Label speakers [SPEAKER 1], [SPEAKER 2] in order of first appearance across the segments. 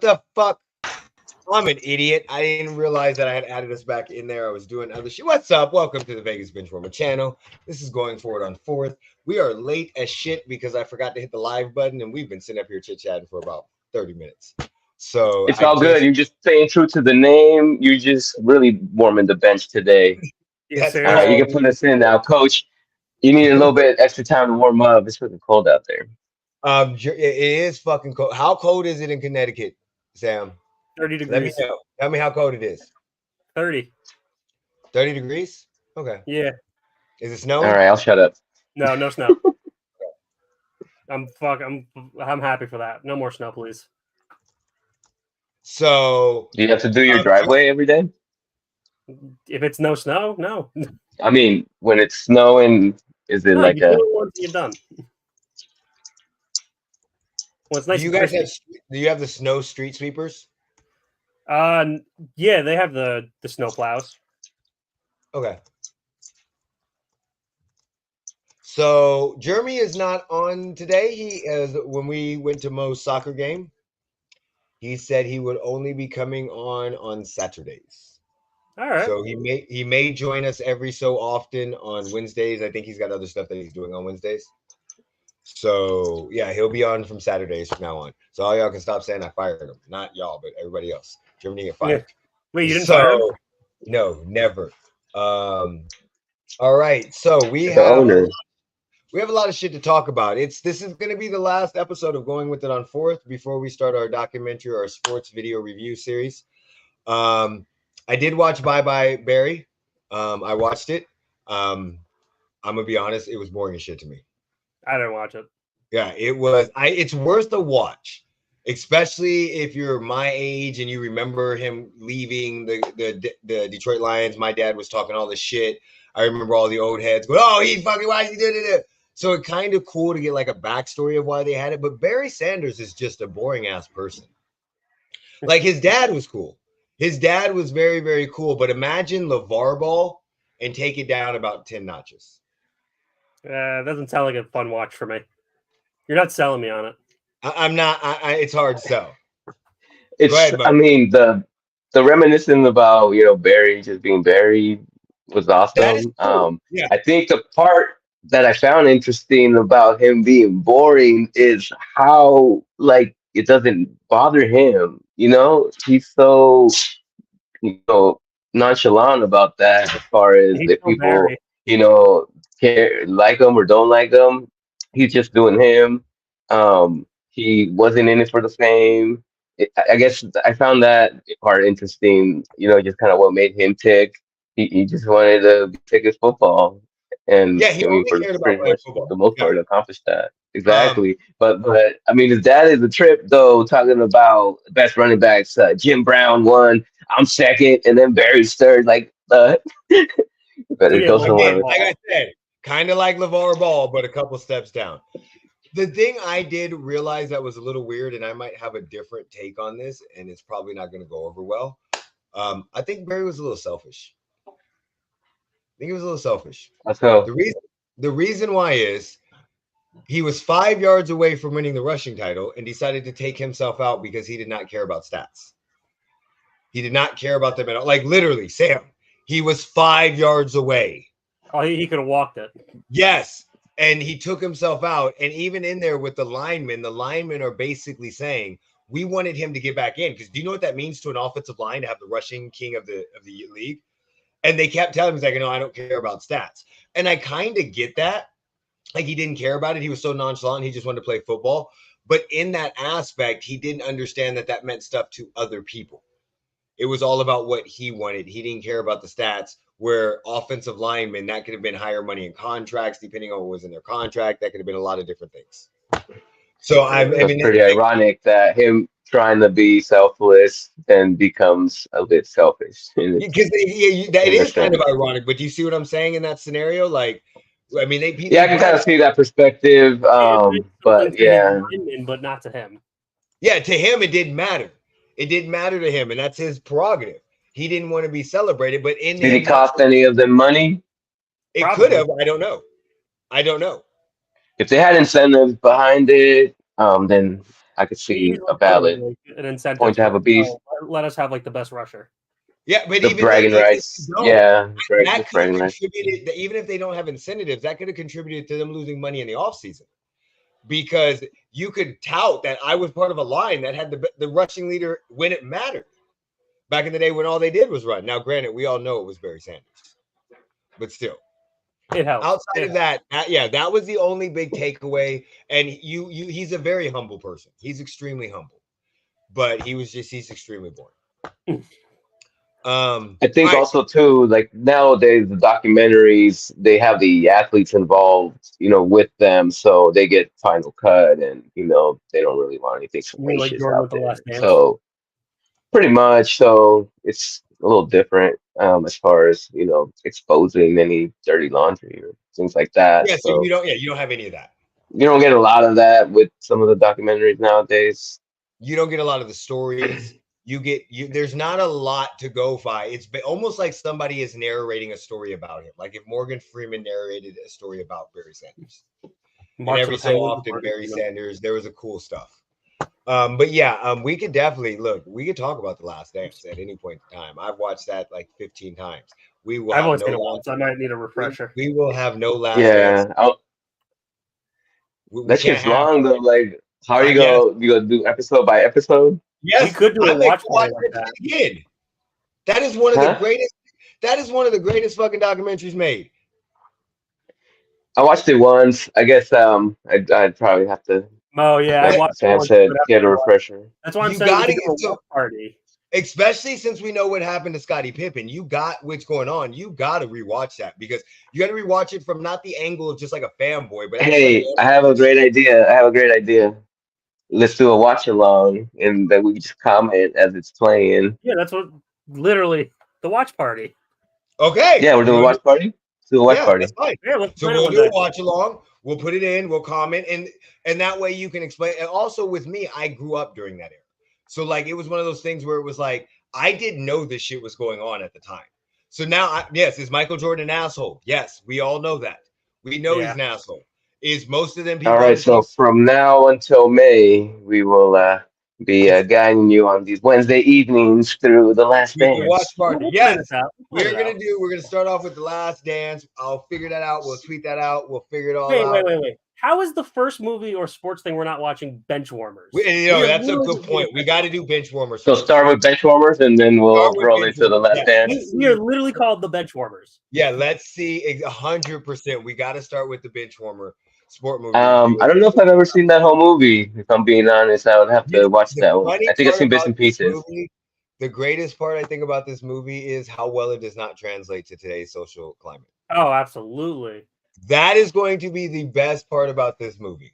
[SPEAKER 1] What the fuck? I'm an idiot. I didn't realize that I had added us back in there. I was doing other shit. What's up? Welcome to the Vegas Benchwarmer channel. This is going forward on 4th. We are late as shit because I forgot to hit the live button, and we've been sitting up here chit-chatting for about 30 minutes. So
[SPEAKER 2] it's all good. You're just staying true to the name. You're just really warming the bench today.
[SPEAKER 3] Yes,
[SPEAKER 2] All right, you can put us in now, Coach. You need a little bit extra time to warm up. It's really cold out there.
[SPEAKER 1] It is fucking cold. How cold is it in Connecticut, Sam?
[SPEAKER 3] 30 degrees.
[SPEAKER 1] Let me know. Tell me how cold it is.
[SPEAKER 3] 30.
[SPEAKER 1] 30 degrees? Okay.
[SPEAKER 3] Yeah.
[SPEAKER 1] Is it snowing?
[SPEAKER 2] All right, I'll shut up.
[SPEAKER 3] No snow. I'm happy for that. No more snow, please.
[SPEAKER 1] So
[SPEAKER 2] Do you have to do your driveway every day?
[SPEAKER 3] If it's no snow, no.
[SPEAKER 2] I mean, when it's snowing, is it like
[SPEAKER 3] you
[SPEAKER 2] a?
[SPEAKER 3] do it once you're done. Well, it's nice.
[SPEAKER 1] Do you have the snow street sweepers?
[SPEAKER 3] Yeah, they have the snow plows.
[SPEAKER 1] Okay. So Jeremy is not on today. When we went to Mo's soccer game, he said he would only be coming on Saturdays.
[SPEAKER 3] All right.
[SPEAKER 1] So he may join us every so often on Wednesdays. I think he's got other stuff that he's doing on Wednesdays. So yeah, he'll be on from Saturdays from now on. So all y'all can stop saying I fired him. Not y'all, but everybody else. Jeremy get fired.
[SPEAKER 3] Yeah. Wait, you didn't fire him?
[SPEAKER 1] No, never. All right. So we have a lot of shit to talk about. This is going to be the last episode of Going With It on 4th before we start our documentary or our sports video review series. I did watch Bye Bye Barry. I watched it. I'm gonna be honest, it was boring as shit to me.
[SPEAKER 3] I didn't watch it.
[SPEAKER 1] Yeah, it was. It's worth a watch, especially if you're my age and you remember him leaving the Detroit Lions. My dad was talking all this shit. I remember all the old heads going, "Oh, he fucking why he did it." So it's kind of cool to get like a backstory of why they had it. But Barry Sanders is just a boring ass person. Like his dad was cool. His dad was very, very cool. But imagine LeVar Ball and take it down about 10 notches.
[SPEAKER 3] It doesn't sound like a fun watch for me. You're not selling me on it.
[SPEAKER 1] I'm not. It's hard to sell.
[SPEAKER 2] It's.
[SPEAKER 1] Ahead,
[SPEAKER 2] I mean, the reminiscing about Barry just being Barry was awesome.
[SPEAKER 1] Cool. Yeah.
[SPEAKER 2] I think the part that I found interesting about him being boring is how it doesn't bother him. He's so nonchalant about that as far as if people
[SPEAKER 3] Barry.
[SPEAKER 2] care, like him or don't like him. He's just doing him. He wasn't in it for the fame. I guess I found that part interesting. Just kind of what made him tick. He just wanted to pick his football, and
[SPEAKER 1] yeah, he only cared about playing football.
[SPEAKER 2] The most part accomplished that exactly. But I mean, his dad is a trip though. Talking about best running backs, Jim Brown won. I'm second, and then Barry's third. Like, but it goes
[SPEAKER 1] like I said, kind of like LeVar Ball, but a couple steps down. The thing I did realize that was a little weird, and I might have a different take on this, and it's probably not going to go over well. I think Barry was a little selfish.
[SPEAKER 2] So
[SPEAKER 1] the reason why is he was 5 yards away from winning the rushing title and decided to take himself out because he did not care about stats. He did not care about them at all. Like literally, Sam, he was 5 yards away.
[SPEAKER 3] Oh, he could have walked it.
[SPEAKER 1] Yes. And he took himself out. And even in there with the linemen are basically saying, we wanted him to get back in. Because do you know what that means to an offensive line to have the rushing king of the league? And they kept telling him, he's like, no, I don't care about stats. And I kind of get that. Like he didn't care about it. He was so nonchalant. He just wanted to play football. But in that aspect, he didn't understand that meant stuff to other people. It was all about what he wanted. He didn't care about the stats. Where offensive linemen, that could have been higher money in contracts, depending on what was in their contract. That could have been a lot of different things. So I mean,
[SPEAKER 2] pretty ironic that him trying to be selfless then becomes a bit selfish.
[SPEAKER 1] Because it is kind of ironic. But do you see what I'm saying in that scenario? Like, I mean, I
[SPEAKER 2] can kind of see that perspective. But yeah,
[SPEAKER 3] but not to him.
[SPEAKER 1] Yeah, to him it didn't matter. It didn't matter to him, and that's his prerogative. He didn't want to be celebrated, but did
[SPEAKER 2] it cost any of them money?
[SPEAKER 1] It could have. I don't know.
[SPEAKER 2] If they had incentives behind it, then I could see
[SPEAKER 3] He's
[SPEAKER 2] a valid
[SPEAKER 3] like an incentive
[SPEAKER 2] point to have a beast.
[SPEAKER 3] let us have like the best rusher.
[SPEAKER 1] Yeah, but
[SPEAKER 2] The
[SPEAKER 1] even
[SPEAKER 2] bragging
[SPEAKER 1] like,
[SPEAKER 2] rights.
[SPEAKER 1] no,
[SPEAKER 2] Yeah,
[SPEAKER 1] that could
[SPEAKER 2] bragging
[SPEAKER 1] have
[SPEAKER 2] rights.
[SPEAKER 1] contributed. Even if they don't have incentives, that could have contributed to them losing money in the offseason. Because you could tout that I was part of a line that had the rushing leader when it mattered. Back in the day when all they did was run. Now, granted, we all know it was Barry Sanders, but still,
[SPEAKER 3] It helps.
[SPEAKER 1] outside of that, that was the only big takeaway. And he's a very humble person. He's extremely humble, but he's extremely boring.
[SPEAKER 2] I think also too, like nowadays the documentaries, they have the athletes involved, with them, so they get final cut, and they don't really want anything
[SPEAKER 3] You mean like
[SPEAKER 2] salacious
[SPEAKER 3] Jordan
[SPEAKER 2] out
[SPEAKER 3] with the
[SPEAKER 2] there.
[SPEAKER 3] Last Dance?
[SPEAKER 2] So pretty much, so it's a little different as far as exposing any dirty laundry or things like that.
[SPEAKER 1] Yeah, so
[SPEAKER 2] So
[SPEAKER 1] you don't have any of that.
[SPEAKER 2] you don't get a lot of that with some of the documentaries nowadays.
[SPEAKER 1] You don't get a lot of the stories. There's not a lot to go by. It's almost like somebody is narrating a story about him. Like if Morgan Freeman narrated a story about Barry Sanders. And every so often, Barry Sanders, there was a cool stuff. But yeah, we could definitely we could talk about The Last Dance at any point in time. I've watched that like 15 times.
[SPEAKER 3] I've always seen it once. I might need a refresher.
[SPEAKER 1] We will have no Last Dance.
[SPEAKER 2] That shit's long though. Like, how are you gonna do episode by episode?
[SPEAKER 1] Yes,
[SPEAKER 3] we could do a watch party like
[SPEAKER 1] that again. That is one of the greatest. That is one of the greatest fucking documentaries made.
[SPEAKER 2] I watched it once. I guess I'd probably have to.
[SPEAKER 3] Oh yeah,
[SPEAKER 2] like
[SPEAKER 3] I watched
[SPEAKER 2] Sam said, get a refresher.
[SPEAKER 3] That's why I'm saying we can do a watch party.
[SPEAKER 1] Especially since we know what happened to Scottie Pippen. You got what's going on. You got to rewatch that because you got to rewatch it from not the angle of just like a fanboy, but
[SPEAKER 2] hey, I have a great idea. Let's do a watch along, and then we just comment as it's playing.
[SPEAKER 3] Yeah, that's what literally the watch party.
[SPEAKER 1] Okay.
[SPEAKER 2] Yeah, we're doing a watch party. Let's do a watch party.
[SPEAKER 1] That's fine.
[SPEAKER 3] Yeah,
[SPEAKER 1] so we'll do a watch along. We'll put it in. We'll comment, and that way you can explain. And also with me, I grew up during that era, so like it was one of those things where it was like I didn't know this shit was going on at the time. So now, yes, is Michael Jordan an asshole? Yes, we all know that. We know he's an asshole. Is most of them people?
[SPEAKER 2] All right, so from now until May, we will be guiding you on these Wednesday evenings through The Last Dance.
[SPEAKER 1] Watch party. Yes, we're gonna start off with The Last Dance. I'll figure that out. We'll tweet that out. We'll figure it all out.
[SPEAKER 3] Wait. How is the first movie or sports thing we're not watching Benchwarmers?
[SPEAKER 1] That's a good point. We got to do Benchwarmers.
[SPEAKER 2] So start with Benchwarmers, and then we'll roll into The Last Dance.
[SPEAKER 3] We are literally called the Benchwarmers.
[SPEAKER 1] Yeah, let's see. 100%. We got to start with the Benchwarmer sport movie.
[SPEAKER 2] I don't know if I've ever seen that whole movie. If I'm being honest, I would have to watch that one. I think I've seen bits and pieces.
[SPEAKER 1] The greatest part I think about this movie is how well it does not translate to today's social climate.
[SPEAKER 3] Oh, absolutely.
[SPEAKER 1] That is going to be the best part about this movie.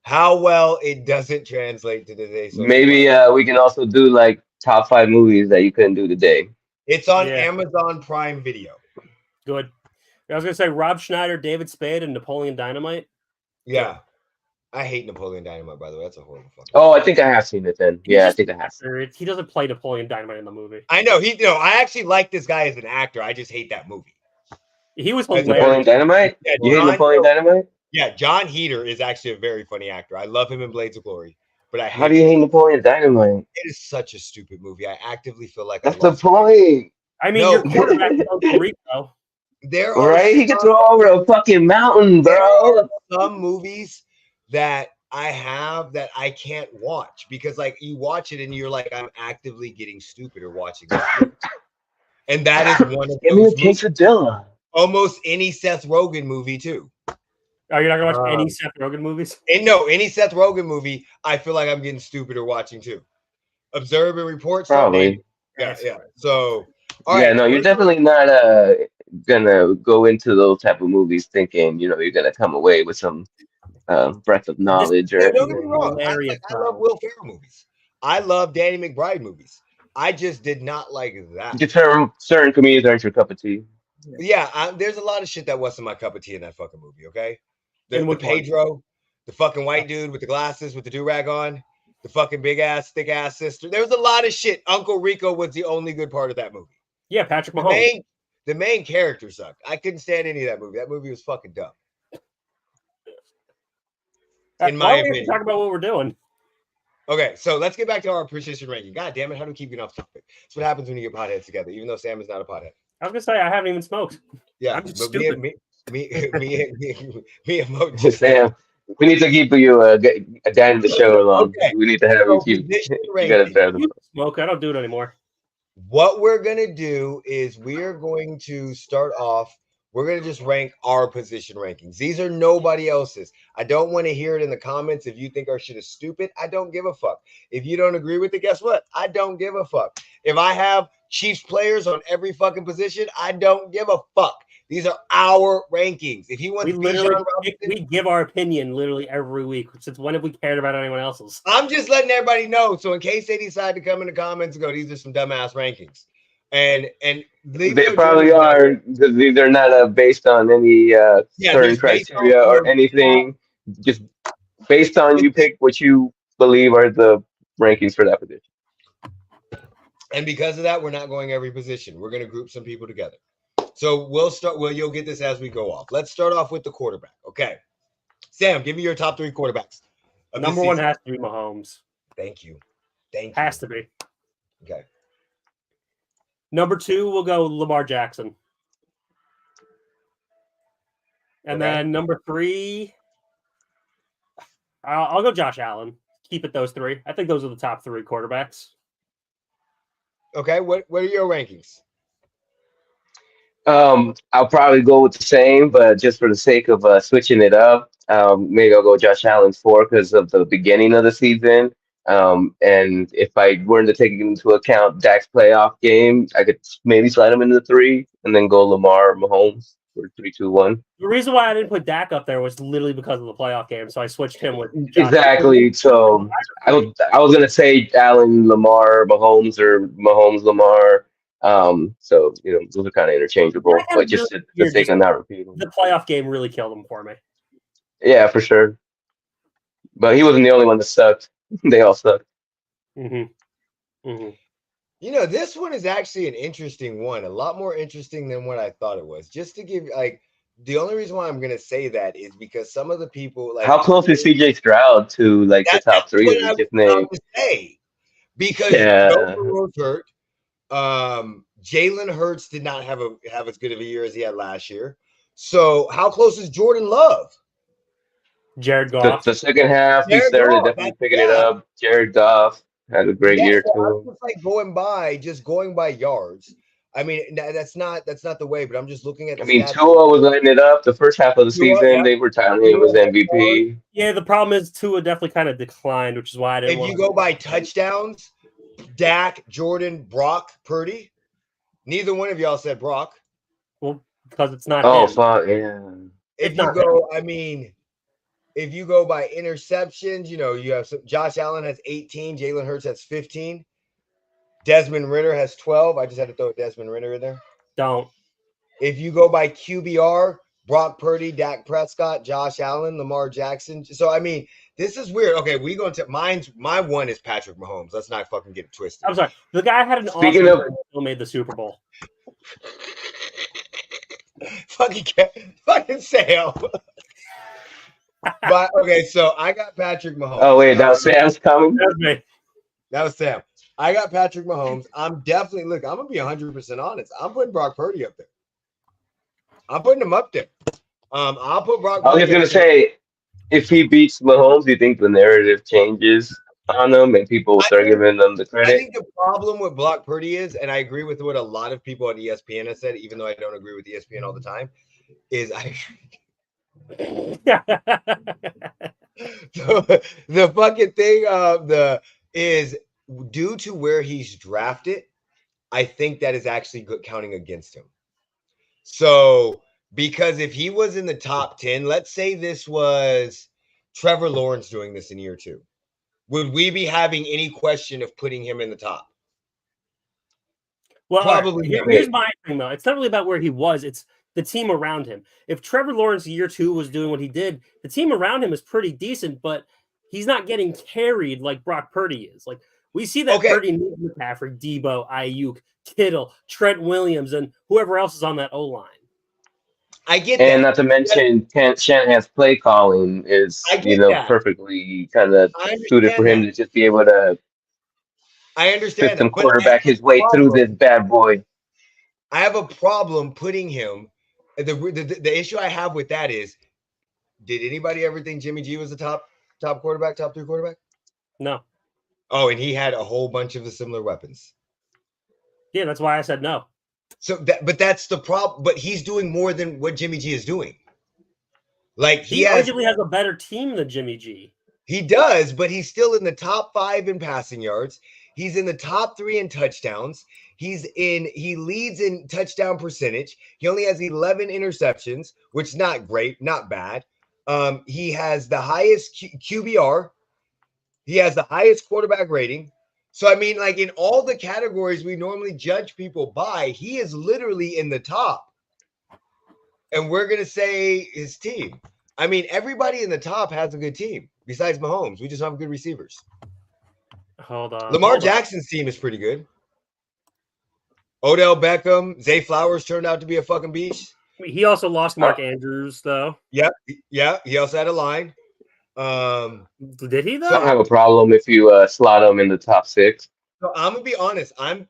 [SPEAKER 1] How well it doesn't translate to today's social
[SPEAKER 2] climate. We can also do like top 5 movies that you couldn't do today.
[SPEAKER 1] It's on Amazon Prime Video.
[SPEAKER 3] Good. I was going to say Rob Schneider, David Spade, and Napoleon Dynamite.
[SPEAKER 1] Yeah. I hate Napoleon Dynamite, by the way. That's a horrible fucking
[SPEAKER 2] Oh, I think I have seen it then. Yeah, I think I have.
[SPEAKER 3] He doesn't play Napoleon Dynamite in the movie.
[SPEAKER 1] I know. I actually like this guy as an actor. I just hate that movie.
[SPEAKER 3] He was hilarious.
[SPEAKER 2] Napoleon Dynamite?
[SPEAKER 1] Yeah,
[SPEAKER 2] you hate Napoleon Dynamite?
[SPEAKER 1] Yeah, John Heder is actually a very funny actor. I love him in Blades of Glory. But
[SPEAKER 2] how do you hate Napoleon Dynamite?
[SPEAKER 1] It is such a stupid movie. I actively feel like
[SPEAKER 2] that's the point.
[SPEAKER 3] I mean, your quarterback is Uncle Rico.
[SPEAKER 2] He can throw over a fucking mountain, bro.
[SPEAKER 1] There are some movies that I have that I can't watch because, like, you watch it and you're like, I'm actively getting stupider watching this movie. And that is one of
[SPEAKER 2] Give me a quesadilla.
[SPEAKER 1] Almost any Seth Rogen movie too.
[SPEAKER 3] Oh, you're not gonna watch any Seth Rogen movies?
[SPEAKER 1] Any Seth Rogen movie, I feel like I'm getting stupider watching too. Observe and Report.
[SPEAKER 2] Probably.
[SPEAKER 1] Yeah. So.
[SPEAKER 2] You're definitely not gonna go into those type of movies thinking you're gonna come away with some breadth of knowledge.
[SPEAKER 1] Don't get me wrong. I love Will Ferrell movies. I love Danny McBride movies. I just did not like that.
[SPEAKER 2] Certain comedians aren't your cup of tea.
[SPEAKER 1] Yeah, there's a lot of shit that wasn't my cup of tea in that fucking movie, okay? The Pedro, the fucking white dude with the glasses with the do-rag on, the fucking big-ass, thick-ass sister. There was a lot of shit. Uncle Rico was the only good part of that movie.
[SPEAKER 3] Yeah, Patrick Mahomes.
[SPEAKER 1] The main character sucked. I couldn't stand any of that movie. That movie was fucking dumb. In my opinion.
[SPEAKER 3] Talk about what we're doing.
[SPEAKER 1] Okay, so let's get back to our position ranking. God damn it, how do we keep getting off topic? That's what happens when you get potheads together, even though Sam is not a pothead.
[SPEAKER 3] I was gonna say I haven't even smoked.
[SPEAKER 1] Yeah,
[SPEAKER 3] I'm just
[SPEAKER 1] but
[SPEAKER 3] stupid.
[SPEAKER 1] me and Mo just
[SPEAKER 2] Sam, we need to keep you down in the show along.
[SPEAKER 1] Okay,
[SPEAKER 2] We need to have
[SPEAKER 1] so
[SPEAKER 2] you.
[SPEAKER 1] position
[SPEAKER 2] You gotta
[SPEAKER 1] ranking.
[SPEAKER 2] drive the
[SPEAKER 3] You smoke. I don't do it anymore.
[SPEAKER 1] What we're gonna do is we are going to start off. We're gonna just rank our position rankings. These are nobody else's. I don't want to hear it in the comments. If you think our shit is stupid, I don't give a fuck. If you don't agree with it, guess what? I don't give a fuck. If I have Chiefs players on every fucking position, I don't give a fuck. These are our rankings. If he wants
[SPEAKER 3] We literally
[SPEAKER 1] Bijan Robinson,
[SPEAKER 3] we give our opinion literally every week. Since when have we cared about anyone else's?
[SPEAKER 1] I'm just letting everybody know. So in case they decide to come in the comments and go, these are some dumbass rankings. And leave
[SPEAKER 2] They
[SPEAKER 1] their
[SPEAKER 2] probably
[SPEAKER 1] opinions down
[SPEAKER 2] are
[SPEAKER 1] there.
[SPEAKER 2] because these are not based on any
[SPEAKER 1] Yeah,
[SPEAKER 2] certain
[SPEAKER 1] there's based on
[SPEAKER 2] criteria or
[SPEAKER 1] your-
[SPEAKER 2] anything. Just based on you pick what you believe are the rankings for that position.
[SPEAKER 1] And because of that, we're not going every position. We're going to group some people together. So we'll start. Well, you'll get this as we go off. Let's start off with the quarterback. Okay. Sam, give me your top 3 quarterbacks. of this
[SPEAKER 3] Number one
[SPEAKER 1] season.
[SPEAKER 3] has to be Mahomes.
[SPEAKER 1] Thank you. Thank you.
[SPEAKER 3] Has to be.
[SPEAKER 1] Okay.
[SPEAKER 3] Number 2, we'll go Lamar Jackson. And
[SPEAKER 1] Okay.
[SPEAKER 3] then number 3, I'll go Josh Allen. Keep it those 3. I think those are the top 3 quarterbacks.
[SPEAKER 1] Okay. What are your rankings?
[SPEAKER 2] I'll probably go with the same, but just for the sake of switching it up, maybe I'll go Josh Allen 4 because of the beginning of the season. And if I weren't to take into account Dak's playoff game, I could maybe slide him into the 3 and then go Lamar Mahomes for 3, 2, 1.
[SPEAKER 3] The reason why I didn't put Dak up there was literally because of the playoff game, so I switched him with Josh
[SPEAKER 2] Exactly. So I was gonna say Allen Lamar Mahomes or Mahomes Lamar. So those are kind of interchangeable,
[SPEAKER 3] I had
[SPEAKER 2] but just
[SPEAKER 3] really
[SPEAKER 2] to
[SPEAKER 3] weird
[SPEAKER 2] sake of not repeating.
[SPEAKER 3] The playoff game really killed him for me.
[SPEAKER 2] Yeah, for sure. But he wasn't the only one that sucked. They all sucked.
[SPEAKER 3] Mm-hmm. Mm-hmm.
[SPEAKER 1] This one is actually an interesting one, a lot more interesting than what I thought it was. Just to give the only reason why I'm gonna say that is because some of the people
[SPEAKER 2] How close is CJ Stroud to the top 3
[SPEAKER 1] what
[SPEAKER 2] that
[SPEAKER 1] I
[SPEAKER 2] you
[SPEAKER 1] was
[SPEAKER 2] just
[SPEAKER 1] about
[SPEAKER 2] named?
[SPEAKER 1] to say. Because
[SPEAKER 2] Yeah.
[SPEAKER 1] Joe Burrow's hurt. Jalen Hurts did not have as good of a year as he had last year. So how close is Jordan Love?
[SPEAKER 3] Jared Goff.
[SPEAKER 2] The second half, he
[SPEAKER 1] Jared
[SPEAKER 2] started
[SPEAKER 1] Goff,
[SPEAKER 2] definitely picking it up. Jared Goff had a great year
[SPEAKER 1] so
[SPEAKER 2] too.
[SPEAKER 1] I'm just going by yards. I mean, that's not the way, but I'm just looking at the stats.
[SPEAKER 2] Tua was lighting it up the first half of the season. They were touting him as MVP.
[SPEAKER 3] Yeah, the problem is Tua definitely kind of declined, which is why I didn't.
[SPEAKER 1] If you go by touchdowns, Dak, Jordan, Brock, Purdy. Neither one of y'all said Brock.
[SPEAKER 3] Well, because it's not.
[SPEAKER 2] Oh,
[SPEAKER 3] him.
[SPEAKER 2] fuck yeah.
[SPEAKER 1] If you go by interceptions, you have Josh Allen has 18, Jalen Hurts has 15, Desmond Ritter has 12. I just had to throw Desmond Ritter in there.
[SPEAKER 3] Don't.
[SPEAKER 1] If you go by QBR, Brock Purdy, Dak Prescott, Josh Allen, Lamar Jackson. So I mean, this is weird. Okay, we going to my one is Patrick Mahomes. Let's not fucking get it twisted.
[SPEAKER 3] I'm sorry. The guy had an awesome year and still made the Super Bowl.
[SPEAKER 1] fucking Sam. But okay, so I got Patrick Mahomes.
[SPEAKER 2] Oh wait, now Sam's coming.
[SPEAKER 3] That was me.
[SPEAKER 1] That was Sam. I got Patrick Mahomes. I'm definitely I'm gonna be 100% honest. I'm putting Brock Purdy up there. I'm putting him up there. I'll put Brock.
[SPEAKER 2] I was just gonna say, if he beats Mahomes, do you think the narrative changes on him and people will start giving them the credit?
[SPEAKER 1] I think the problem with Brock Purdy is, and I agree with what a lot of people on ESPN have said, even though I don't agree with ESPN all the time, is the fucking thing is due to where he's drafted. I think that is actually counting against him. So, because if he was in the top 10, let's say this was Trevor Lawrence doing this in year 2, would we be having any question of putting him in the top?
[SPEAKER 3] Well,
[SPEAKER 1] probably.
[SPEAKER 3] Here's my thing, though. It's not really about where he was. It's the team around him. If Trevor Lawrence year 2 was doing what he did, the team around him is pretty decent, but he's not getting carried like Brock Purdy is. Like, we see that Purdy needs McCaffrey, Debo, Ayuk, Kittle, Trent Williams, and whoever else is on that O-line.
[SPEAKER 1] I get
[SPEAKER 2] And
[SPEAKER 1] that.
[SPEAKER 2] not to mention, Shanahan's play calling is,
[SPEAKER 1] I get that.
[SPEAKER 2] perfectly kind of
[SPEAKER 1] I
[SPEAKER 2] suited for
[SPEAKER 1] understand
[SPEAKER 2] him
[SPEAKER 1] that.
[SPEAKER 2] to just be able to
[SPEAKER 1] I understand
[SPEAKER 2] system
[SPEAKER 1] that. But I
[SPEAKER 2] quarterback
[SPEAKER 1] have
[SPEAKER 2] his way
[SPEAKER 1] a
[SPEAKER 2] through this
[SPEAKER 1] problem.
[SPEAKER 2] bad boy.
[SPEAKER 1] I have a problem putting him. The issue I have with that is, did anybody ever think Jimmy G was the top quarterback, top 3 quarterback?
[SPEAKER 3] No.
[SPEAKER 1] Oh, and he had a whole bunch of the similar weapons.
[SPEAKER 3] Yeah, that's why I said no.
[SPEAKER 1] So but that's the problem. But he's doing more than what Jimmy G is doing. Like
[SPEAKER 3] He arguably has a better team than Jimmy G.
[SPEAKER 1] He does, but he's still in the top 5 in passing yards. He's in the top 3 in touchdowns. He leads in touchdown percentage. He only has 11 interceptions, which is not great, not bad. He has the highest QBR. He has the highest quarterback rating. So I mean, like in all the categories we normally judge people by, he is literally in the top. And we're gonna say his team. I mean, everybody in the top has a good team besides Mahomes. We just have good receivers.
[SPEAKER 3] Hold on.
[SPEAKER 1] Lamar Jackson's team is pretty good. Odell Beckham, Zay Flowers turned out to be a fucking beast.
[SPEAKER 3] He also lost Mark Andrews, though.
[SPEAKER 1] Yeah. He also had a line.
[SPEAKER 3] Did he though?
[SPEAKER 2] I don't have a problem if you slot him in the top 6.
[SPEAKER 1] So I'm gonna be honest. I'm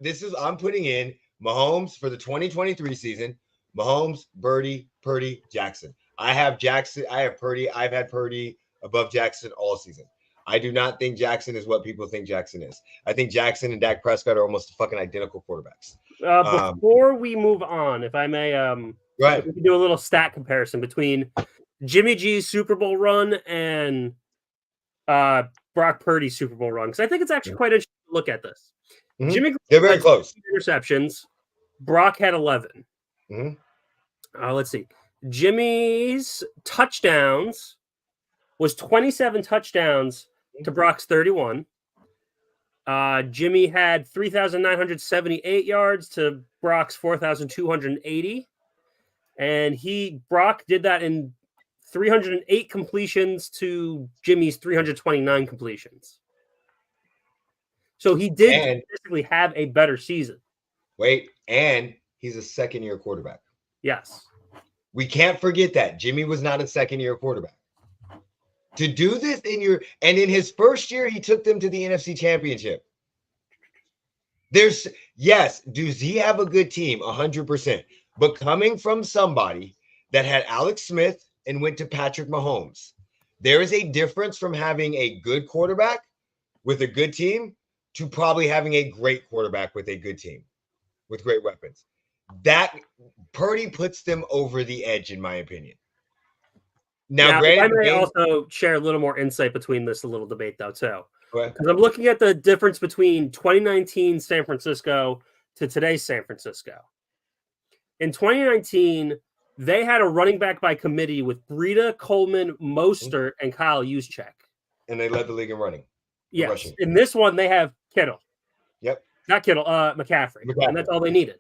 [SPEAKER 1] putting in Mahomes for the 2023 season. Mahomes, Birdie, Purdy, Jackson. I have Jackson. I have Purdy. I've had Purdy above Jackson all season. I do not think Jackson is what people think Jackson is. I think Jackson and Dak Prescott are almost fucking identical quarterbacks.
[SPEAKER 3] Before we move on, if I may,
[SPEAKER 1] right,
[SPEAKER 3] we can do a little stat comparison between Jimmy G's Super Bowl run and Brock Purdy's Super Bowl run, because I think it's actually quite interesting to look at this.
[SPEAKER 1] Mm-hmm.
[SPEAKER 3] Jimmy,
[SPEAKER 1] they're very close.
[SPEAKER 3] Interceptions. Brock had 11.
[SPEAKER 1] Mm-hmm.
[SPEAKER 3] Let's see. Jimmy's touchdowns was 27 touchdowns to Brock's 31. Jimmy had 3,978 yards to Brock's 4,280. And Brock did that in 308 completions to Jimmy's 329 completions. So he did basically have a better season.
[SPEAKER 1] Wait, and he's a second-year quarterback.
[SPEAKER 3] Yes.
[SPEAKER 1] We can't forget that. Jimmy was not a second-year quarterback. To do this in his first year, he took them to the NFC Championship. Does he have a good team? 100%. But coming from somebody that had Alex Smith and went to Patrick Mahomes, there is a difference from having a good quarterback with a good team to probably having a great quarterback with a good team, with great weapons. That Purdy puts them over the edge, in my opinion. Now, granted,
[SPEAKER 3] I may also share a little more insight between this little debate, though, too.
[SPEAKER 1] Because
[SPEAKER 3] I'm looking at the difference between 2019 San Francisco to today's San Francisco. In 2019, they had a running back by committee with Breida, Coleman, Mostert, and Kyle Juszczyk.
[SPEAKER 1] And they led the league in running.
[SPEAKER 3] Yes.
[SPEAKER 1] Rushing.
[SPEAKER 3] In this one, they have Kittle.
[SPEAKER 1] Yep.
[SPEAKER 3] Not Kittle, McCaffrey. And that's all they needed.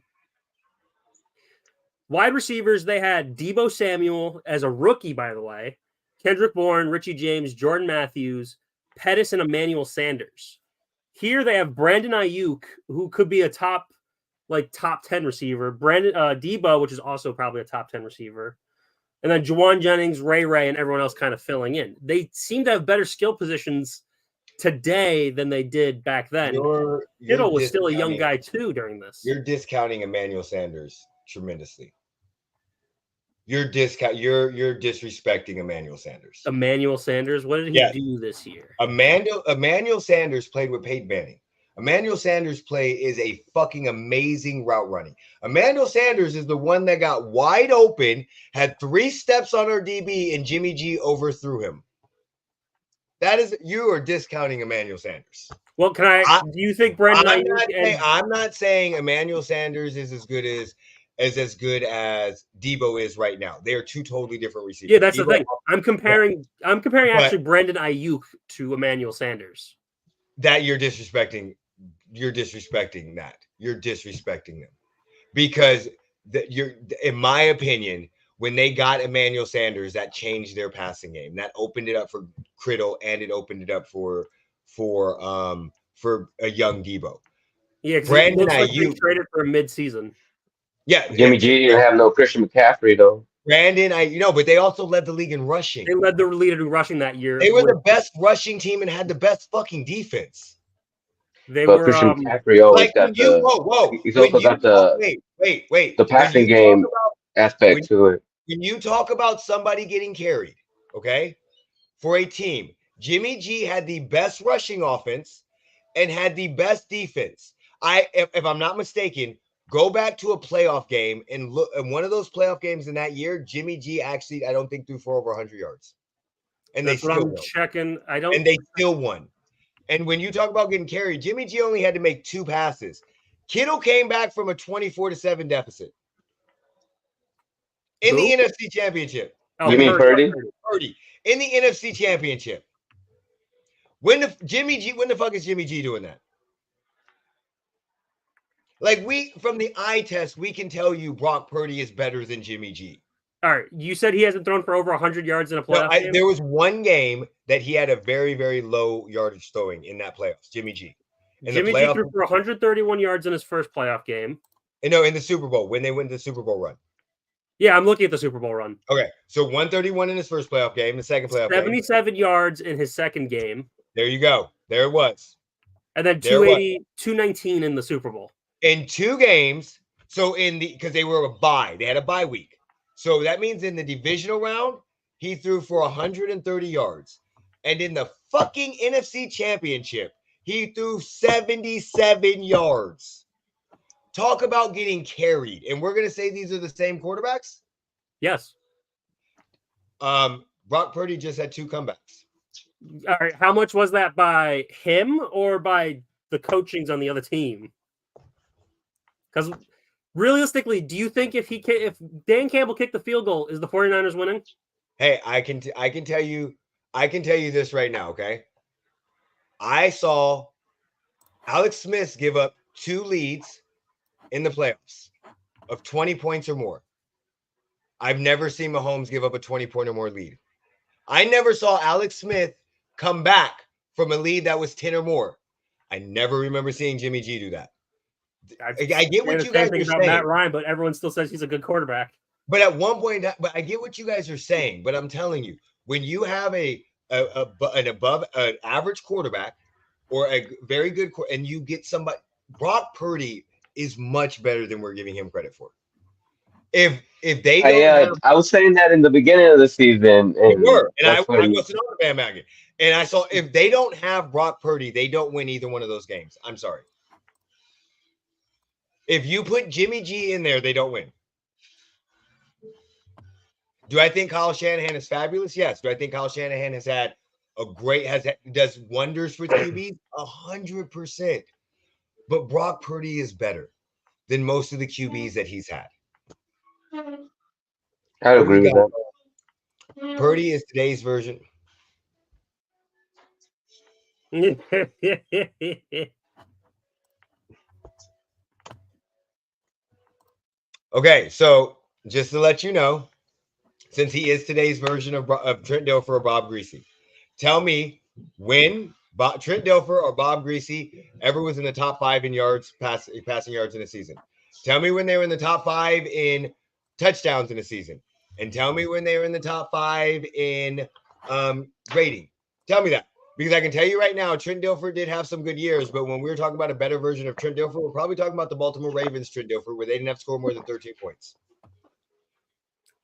[SPEAKER 3] Wide receivers, they had Deebo Samuel as a rookie, by the way, Kendrick Bourne, Richie James, Jordan Matthews, Pettis, and Emmanuel Sanders. Here they have Brandon Ayuk, who could be a top 10 receiver. Deebo, which is also probably a top 10 receiver. And then Juwan Jennings, Ray, and everyone else kind of filling in. They seem to have better skill positions today than they did back then. Kittle was still a young guy, too, during this.
[SPEAKER 1] You're discounting Emmanuel Sanders tremendously. You're disrespecting Emmanuel Sanders.
[SPEAKER 3] Emmanuel Sanders? What did he do this year?
[SPEAKER 1] Emmanuel Sanders played with Peyton Manning. Emmanuel Sanders' play is a fucking amazing route running. Emmanuel Sanders is the one that got wide open, had 3 steps on our DB, and Jimmy G overthrew him. You are discounting Emmanuel Sanders.
[SPEAKER 3] Well, do you think Brandon?
[SPEAKER 1] I'm not saying Emmanuel Sanders is as good as Deebo is right now. They are 2 totally different receivers.
[SPEAKER 3] Yeah, that's the thing. I'm comparing actually Brandon Ayuk to Emmanuel Sanders.
[SPEAKER 1] That you're disrespecting. You're disrespecting that. You're disrespecting them because in my opinion, when they got Emmanuel Sanders, that changed their passing game. That opened it up for Criddle and it opened it up for a young Deebo.
[SPEAKER 3] Yeah, Brandon Ayuk traded for a mid-season.
[SPEAKER 1] Yeah,
[SPEAKER 2] Jimmy G didn't have no Christian McCaffrey though.
[SPEAKER 1] Brandon, but they also led the league in rushing.
[SPEAKER 3] They led the lead in rushing that year.
[SPEAKER 1] They were the best rushing team and had the best fucking defense.
[SPEAKER 3] But
[SPEAKER 2] Christian McCaffrey always got He's also got the
[SPEAKER 1] wait.
[SPEAKER 2] The passing game aspect to it.
[SPEAKER 1] When you talk about somebody getting carried, okay, for a team, Jimmy G had the best rushing offense and had the best defense. If I'm not mistaken, go back to a playoff game and look at one of those playoff games in that year. Jimmy G actually, I don't think, threw for over 100 yards, and
[SPEAKER 3] that's
[SPEAKER 1] they still
[SPEAKER 3] won. Checking.
[SPEAKER 1] And they still won. And when you talk about getting carried, Jimmy G only had to make 2 passes. Kittle came back from a 24-7 deficit in the NFC Championship.
[SPEAKER 2] Oh, you mean Purdy?
[SPEAKER 1] Purdy in the NFC Championship. When the fuck is Jimmy G doing that? Like, from the eye test, we can tell you Brock Purdy is better than Jimmy G.
[SPEAKER 3] All right. You said he hasn't thrown for over 100 yards in a playoff game?
[SPEAKER 1] There was one game that he had a very, very low yardage throwing in that playoffs, Jimmy G.
[SPEAKER 3] Jimmy G threw for 131 yards in his first playoff game.
[SPEAKER 1] No, in the Super Bowl, when they went to the Super Bowl run.
[SPEAKER 3] Yeah, I'm looking at the Super Bowl run.
[SPEAKER 1] Okay, so 131 in his first playoff game, the second playoff
[SPEAKER 3] 77 yards in his second game.
[SPEAKER 1] There you go. There it was.
[SPEAKER 3] And then 280, 219 in the Super Bowl.
[SPEAKER 1] In 2 games, because they were a bye. They had a bye week. So that means in the divisional round, he threw for 130 yards. And in the fucking NFC Championship, he threw 77 yards. Talk about getting carried. And we're going to say these are the same quarterbacks?
[SPEAKER 3] Yes.
[SPEAKER 1] Brock Purdy just had 2 comebacks.
[SPEAKER 3] All right. How much was that by him or by the coachings on the other team? Because realistically, do you think if Dan Campbell kicked the field goal, is the 49ers winning?
[SPEAKER 1] Hey, I can tell you this right now, okay? I saw Alex Smith give up 2 leads in the playoffs of 20 points or more. I've never seen Mahomes give up a 20-point or more lead. I never saw Alex Smith come back from a lead that was 10 or more. I never remember seeing Jimmy G do that. I get what you guys are saying.
[SPEAKER 3] Matt Ryan, but everyone still says he's a good quarterback.
[SPEAKER 1] But at one point, I get what you guys are saying. But I'm telling you, when you have an average quarterback or a very good, and you get somebody, Brock Purdy is much better than we're giving him credit for. If they don't
[SPEAKER 2] I was saying that in the beginning of the season.
[SPEAKER 1] And I wasn't on the bandwagon. And I saw if they don't have Brock Purdy, they don't win either one of those games. I'm sorry. If you put Jimmy G in there, they don't win. Do I think Kyle Shanahan is fabulous? Yes. Do I think Kyle Shanahan has had does wonders for QBs? 100%. But Brock Purdy is better than most of the QBs that he's had.
[SPEAKER 2] I agree with that.
[SPEAKER 1] Purdy is today's version. Okay, so just to let you know, since he is today's version of Trent Dilfer or Bob Greasy, tell me when Trent Dilfer or Bob Greasy ever was in the top 5 in passing yards in a season. Tell me when they were in the top 5 in touchdowns in a season, and tell me when they were in the top 5 in rating. Tell me that, because I can tell you right now, Trent Dilfer did have some good years, but when we were talking about a better version of Trent Dilfer, we're probably talking about the Baltimore Ravens Trent Dilfer, where they didn't have to score more than 13 points.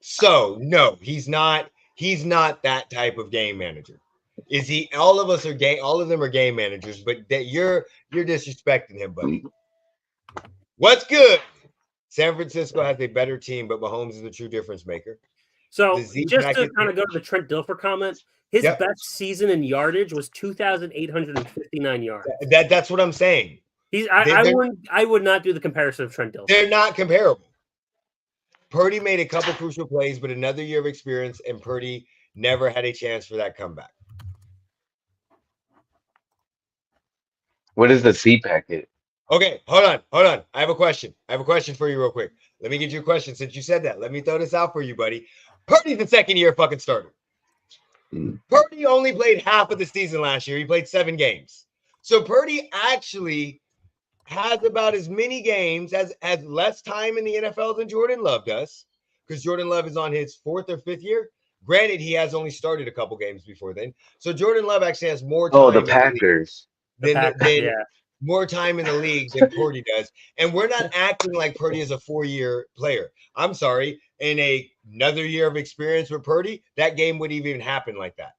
[SPEAKER 1] So no, he's not that type of game manager. Is he? All of them are game managers, but that you're disrespecting him, buddy. What's good? San Francisco has a better team, but Mahomes is the true difference maker.
[SPEAKER 3] So just to kind of go to the Trent Dilfer comment, his best season in yardage was 2,859 yards.
[SPEAKER 1] That's what I'm saying.
[SPEAKER 3] I would not do the comparison of Trent Dilfer.
[SPEAKER 1] They're not comparable. Purdy made a couple crucial plays, but another year of experience, and Purdy never had a chance for that comeback.
[SPEAKER 2] What is the C packet?
[SPEAKER 1] Okay, hold on. I have a question for you real quick. Let me get you a question since you said that. Let me throw this out for you, buddy. Purdy's the second year fucking starter. Purdy only played half of the season last year. He played 7 games. So Purdy actually has about as many games, has less time in the NFL than Jordan Love does, because Jordan Love is on his 4th or 5th year. Granted, he has only started a couple games before then. So Jordan Love actually has more time.
[SPEAKER 2] Oh, the Packers.
[SPEAKER 1] Than
[SPEAKER 3] yeah.
[SPEAKER 1] more time in the league than Purdy does. And we're not acting like Purdy is a 4-year player. I'm sorry. In another year of experience with Purdy, that game wouldn't even happen like that.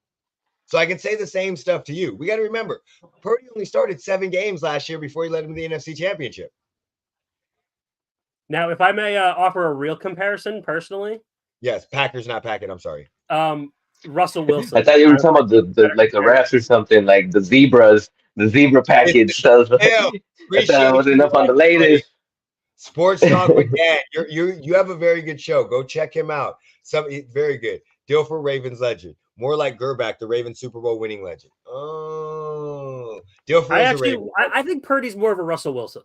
[SPEAKER 1] So I can say the same stuff to you. We got to remember, Purdy only started 7 games last year before he led him to the NFC Championship.
[SPEAKER 3] Now, if I may offer a real comparison personally.
[SPEAKER 1] Yes, Packers, not Packard. I'm sorry.
[SPEAKER 3] Russell Wilson.
[SPEAKER 2] I thought you were talking about the like the refs or something, like the zebras, the zebra package. So I wasn't up on the latest.
[SPEAKER 1] Sports Talk with Dan. You have a very good show. Go check him out. Very good. Dilfer, Ravens legend. More like Gerback, the Ravens Super Bowl winning legend. Oh, Dilfer
[SPEAKER 3] I think Purdy's more of a Russell Wilson.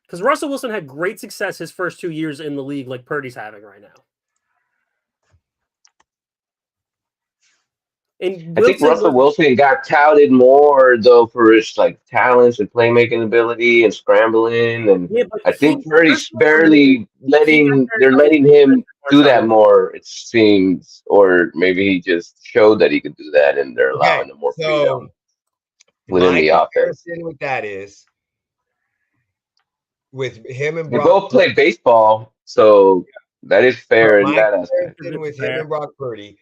[SPEAKER 3] Because Russell Wilson had great success his first 2 years in the league, like Purdy's having right now. And
[SPEAKER 2] I think Russell Wilson got touted more though for his like talents and playmaking ability and scrambling, and I think Purdy's barely letting him do that more. It seems, or maybe he just showed that he could do that, and they're allowing him more freedom within the offense.
[SPEAKER 1] With that is. With him and
[SPEAKER 2] Brock, they both play baseball, so that is fair in that aspect.
[SPEAKER 1] With him and Brock Purdy,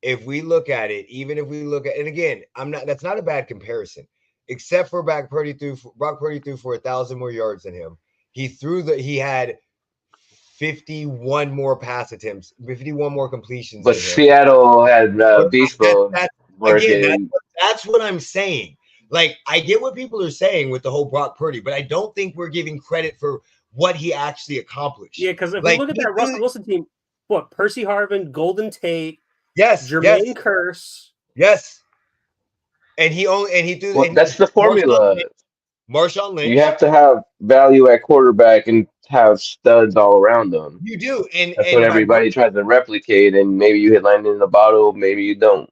[SPEAKER 1] if we look at it, and again, that's not a bad comparison, except for Brock Purdy threw for 1,000 more yards than him. He had 51 more pass attempts, 51 more completions.
[SPEAKER 2] But Seattle had beast mode.
[SPEAKER 1] That's what I'm saying. Like, I get what people are saying with the whole Brock Purdy, but I don't think we're giving credit for what he actually accomplished.
[SPEAKER 3] Yeah, because if we look at that Russell Wilson team, what, Percy Harvin, Golden Tate, Jermaine Kearse.
[SPEAKER 1] Yes. And he threw.
[SPEAKER 2] Well, that's the formula.
[SPEAKER 1] Marshawn Lynch.
[SPEAKER 2] You have to have value at quarterback and have studs all around them.
[SPEAKER 1] You do. And
[SPEAKER 2] that's what everybody tries to replicate, and maybe you hit lightning in the bottle, maybe you don't.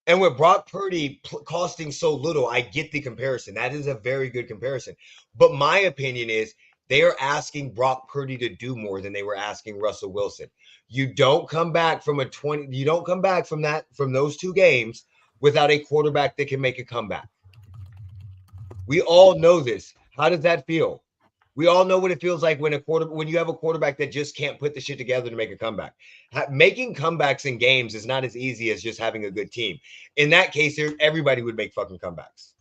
[SPEAKER 1] And with Brock Purdy costing so little, I get the comparison. That is a very good comparison. But my opinion is they are asking Brock Purdy to do more than they were asking Russell Wilson. You don't come back from from those 2 games without a quarterback that can make a comeback. We all know this. How does that feel? We all know what it feels like when you have a quarterback that just can't put the shit together to make a comeback. Making comebacks in games is not as easy as just having a good team. In that case, everybody would make fucking comebacks.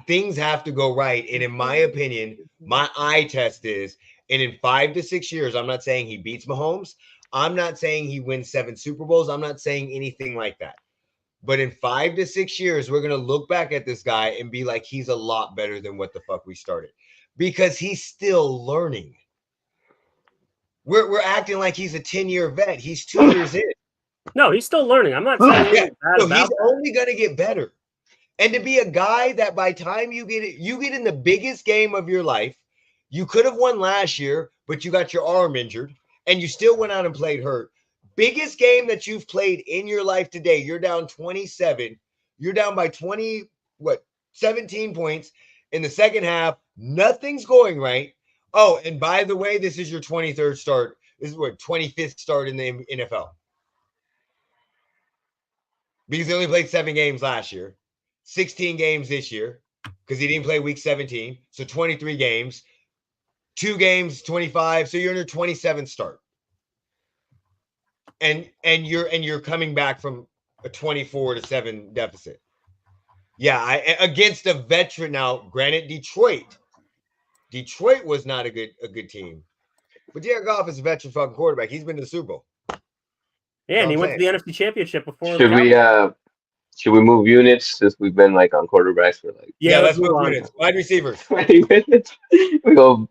[SPEAKER 1] Things have to go right. And in my opinion, my eye test is, and in 5 to 6 years, I'm not saying he beats Mahomes. I'm not saying he wins 7 Super Bowls. I'm not saying anything like that. But in 5 to 6 years, we're going to look back at this guy and be like, he's a lot better than what the fuck we started, because he's still learning. We're acting like he's a 10-year vet. He's 2 years in.
[SPEAKER 3] No, he's still learning. I'm not saying
[SPEAKER 1] he's only going to get better. And to be a guy that by time you get in the biggest game of your life, you could have won last year, but you got your arm injured and you still went out and played hurt. Biggest game that you've played in your life today, you're down 27. You're down by 17 points in the second half. Nothing's going right. Oh, and by the way, this is your 23rd start. This is 25th start in the NFL. Because he only played 7 games last year, 16 games this year, because he didn't play week 17. So 23 games, 2 games, 25. So you're in your 27th start. And you're coming back from a 24-7 deficit. Yeah, against a veteran. Now, granted, Detroit was not a good team, but Jared Goff is a veteran fucking quarterback. He's been to the Super Bowl.
[SPEAKER 3] Yeah, and he went to the NFC Championship before.
[SPEAKER 2] Should we move units since we've been like on quarterbacks for like?
[SPEAKER 1] Yeah, let's move units. Wide receivers.
[SPEAKER 2] 20 minutes.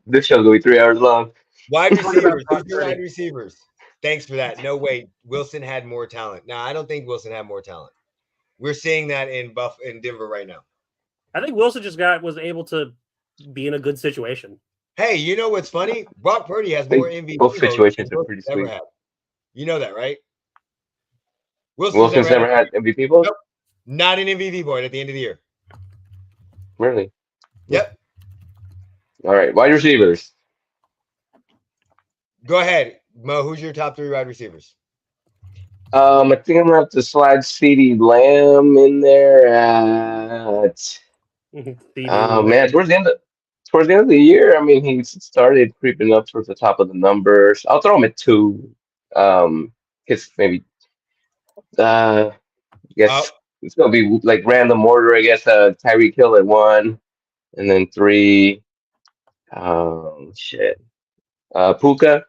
[SPEAKER 2] This show's gonna be 3 hours long.
[SPEAKER 1] Wide receivers. Wide receivers. Thanks for that. No way. Wilson had more talent. No, I don't think Wilson had more talent. We're seeing that in Denver right now.
[SPEAKER 3] I think Wilson just was able to be in a good situation.
[SPEAKER 1] Hey, you know what's funny? Brock Purdy has more MVP.
[SPEAKER 2] Both situations are pretty sweet.
[SPEAKER 1] You know that, right?
[SPEAKER 2] Wilson's never had MVP vote?
[SPEAKER 1] Nope. Not an MVP vote at the end of the year.
[SPEAKER 2] Really?
[SPEAKER 1] Yep.
[SPEAKER 2] All right, wide receivers.
[SPEAKER 1] Go ahead, Mo. Who's your top 3 wide receivers?
[SPEAKER 2] I think I'm gonna have to slide CeeDee Lamb in there at. Man, towards the end of the year, I mean, he started creeping up towards the top of the numbers. I'll throw him at 2. Because maybe I guess it's gonna be like random order. I guess Tyreek Hill at 1, and then 3. Shit. Puka.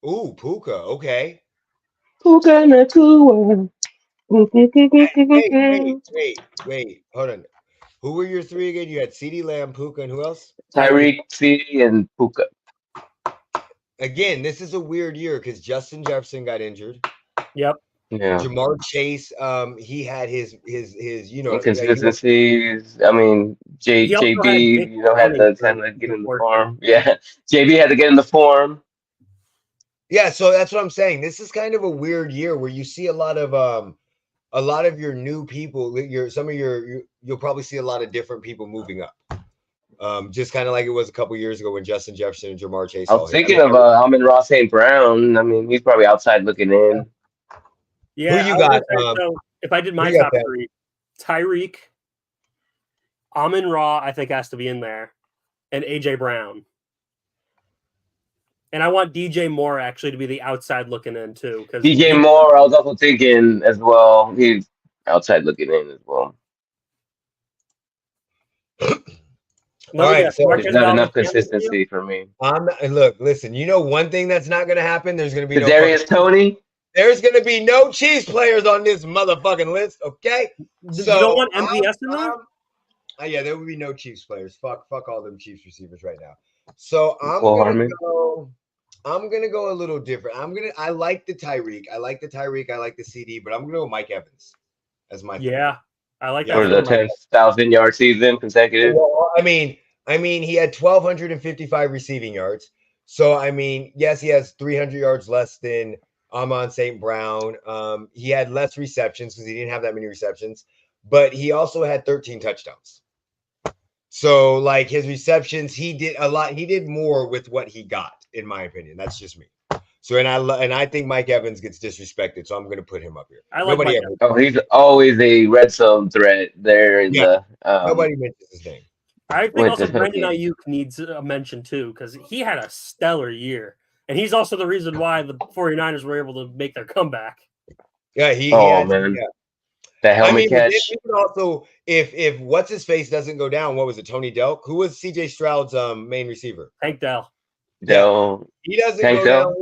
[SPEAKER 1] Ooh, Puka. Okay.
[SPEAKER 2] Puka Nakua.
[SPEAKER 1] Wait. Hold on. Who were your 3 again? You had CeeDee Lamb, Puka, and who else?
[SPEAKER 2] Tyreek, CeeDee, and Puka.
[SPEAKER 1] Again, this is a weird year because Justin Jefferson got injured.
[SPEAKER 3] Yep.
[SPEAKER 2] Yeah.
[SPEAKER 1] Jamar Chase, he had his
[SPEAKER 2] inconsistencies. I mean, JB, had to kind of get in the form. Yeah, JB had to get in the form.
[SPEAKER 1] Yeah, so that's what I'm saying. This is kind of a weird year where you see a lot of your new people. You'll probably see a lot of different people moving up. Just kind of like it was a couple years ago when Justin Jefferson and Jamar Chase.
[SPEAKER 2] I was thinking of Amon-Ra St. Brown. I mean, he's probably outside looking in.
[SPEAKER 3] Yeah.
[SPEAKER 1] Who you got?
[SPEAKER 3] So if I did my top 3, Tyreek, Amon-Ra, I think has to be in there, and AJ Brown. And I want DJ Moore actually to be the outside looking in too.
[SPEAKER 2] DJ Moore, I was also thinking as well. He's outside looking in as well.
[SPEAKER 1] All right, so
[SPEAKER 2] there's not enough consistency for me.
[SPEAKER 1] Listen. You know one thing that's not going to happen. There's going to be
[SPEAKER 2] Kadarius Toney.
[SPEAKER 1] There's going to be no Chiefs players on this motherfucking list. Okay.
[SPEAKER 3] So you don't want MVS in there?
[SPEAKER 1] Yeah, there will be no Chiefs players. Fuck all them Chiefs receivers right now. So I'm gonna go a little different. I like the Tyreek. I like the CeeDee, but I'm gonna go Mike Evans as my
[SPEAKER 3] I like that
[SPEAKER 2] for the 10,000 yard season consecutive.
[SPEAKER 1] Well, I mean, he had 1,255 receiving yards. So I mean, yes, he has 300 yards less than Amon St. Brown. He had less receptions because he didn't have that many receptions, but he also had 13 touchdowns. So, like his receptions, he did a lot. He did more with what he got, in my opinion. That's just me. So, and I think Mike Evans gets disrespected, so I'm going to put him up here. Nobody ever.
[SPEAKER 2] He's always a red zone threat there in the.
[SPEAKER 1] Nobody mentions his name.
[SPEAKER 3] I think also Brandon Ayuk needs a mention too because he had a stellar year, and he's also the reason why the 49ers were able to make their comeback.
[SPEAKER 1] Yeah,
[SPEAKER 2] man. Yeah. The helmet catch.
[SPEAKER 1] Also, if what's his face doesn't go down, what was it? Tony Delk? Who was CJ Stroud's main receiver?
[SPEAKER 3] Tank Dell.
[SPEAKER 2] Dell.
[SPEAKER 1] He doesn't go down.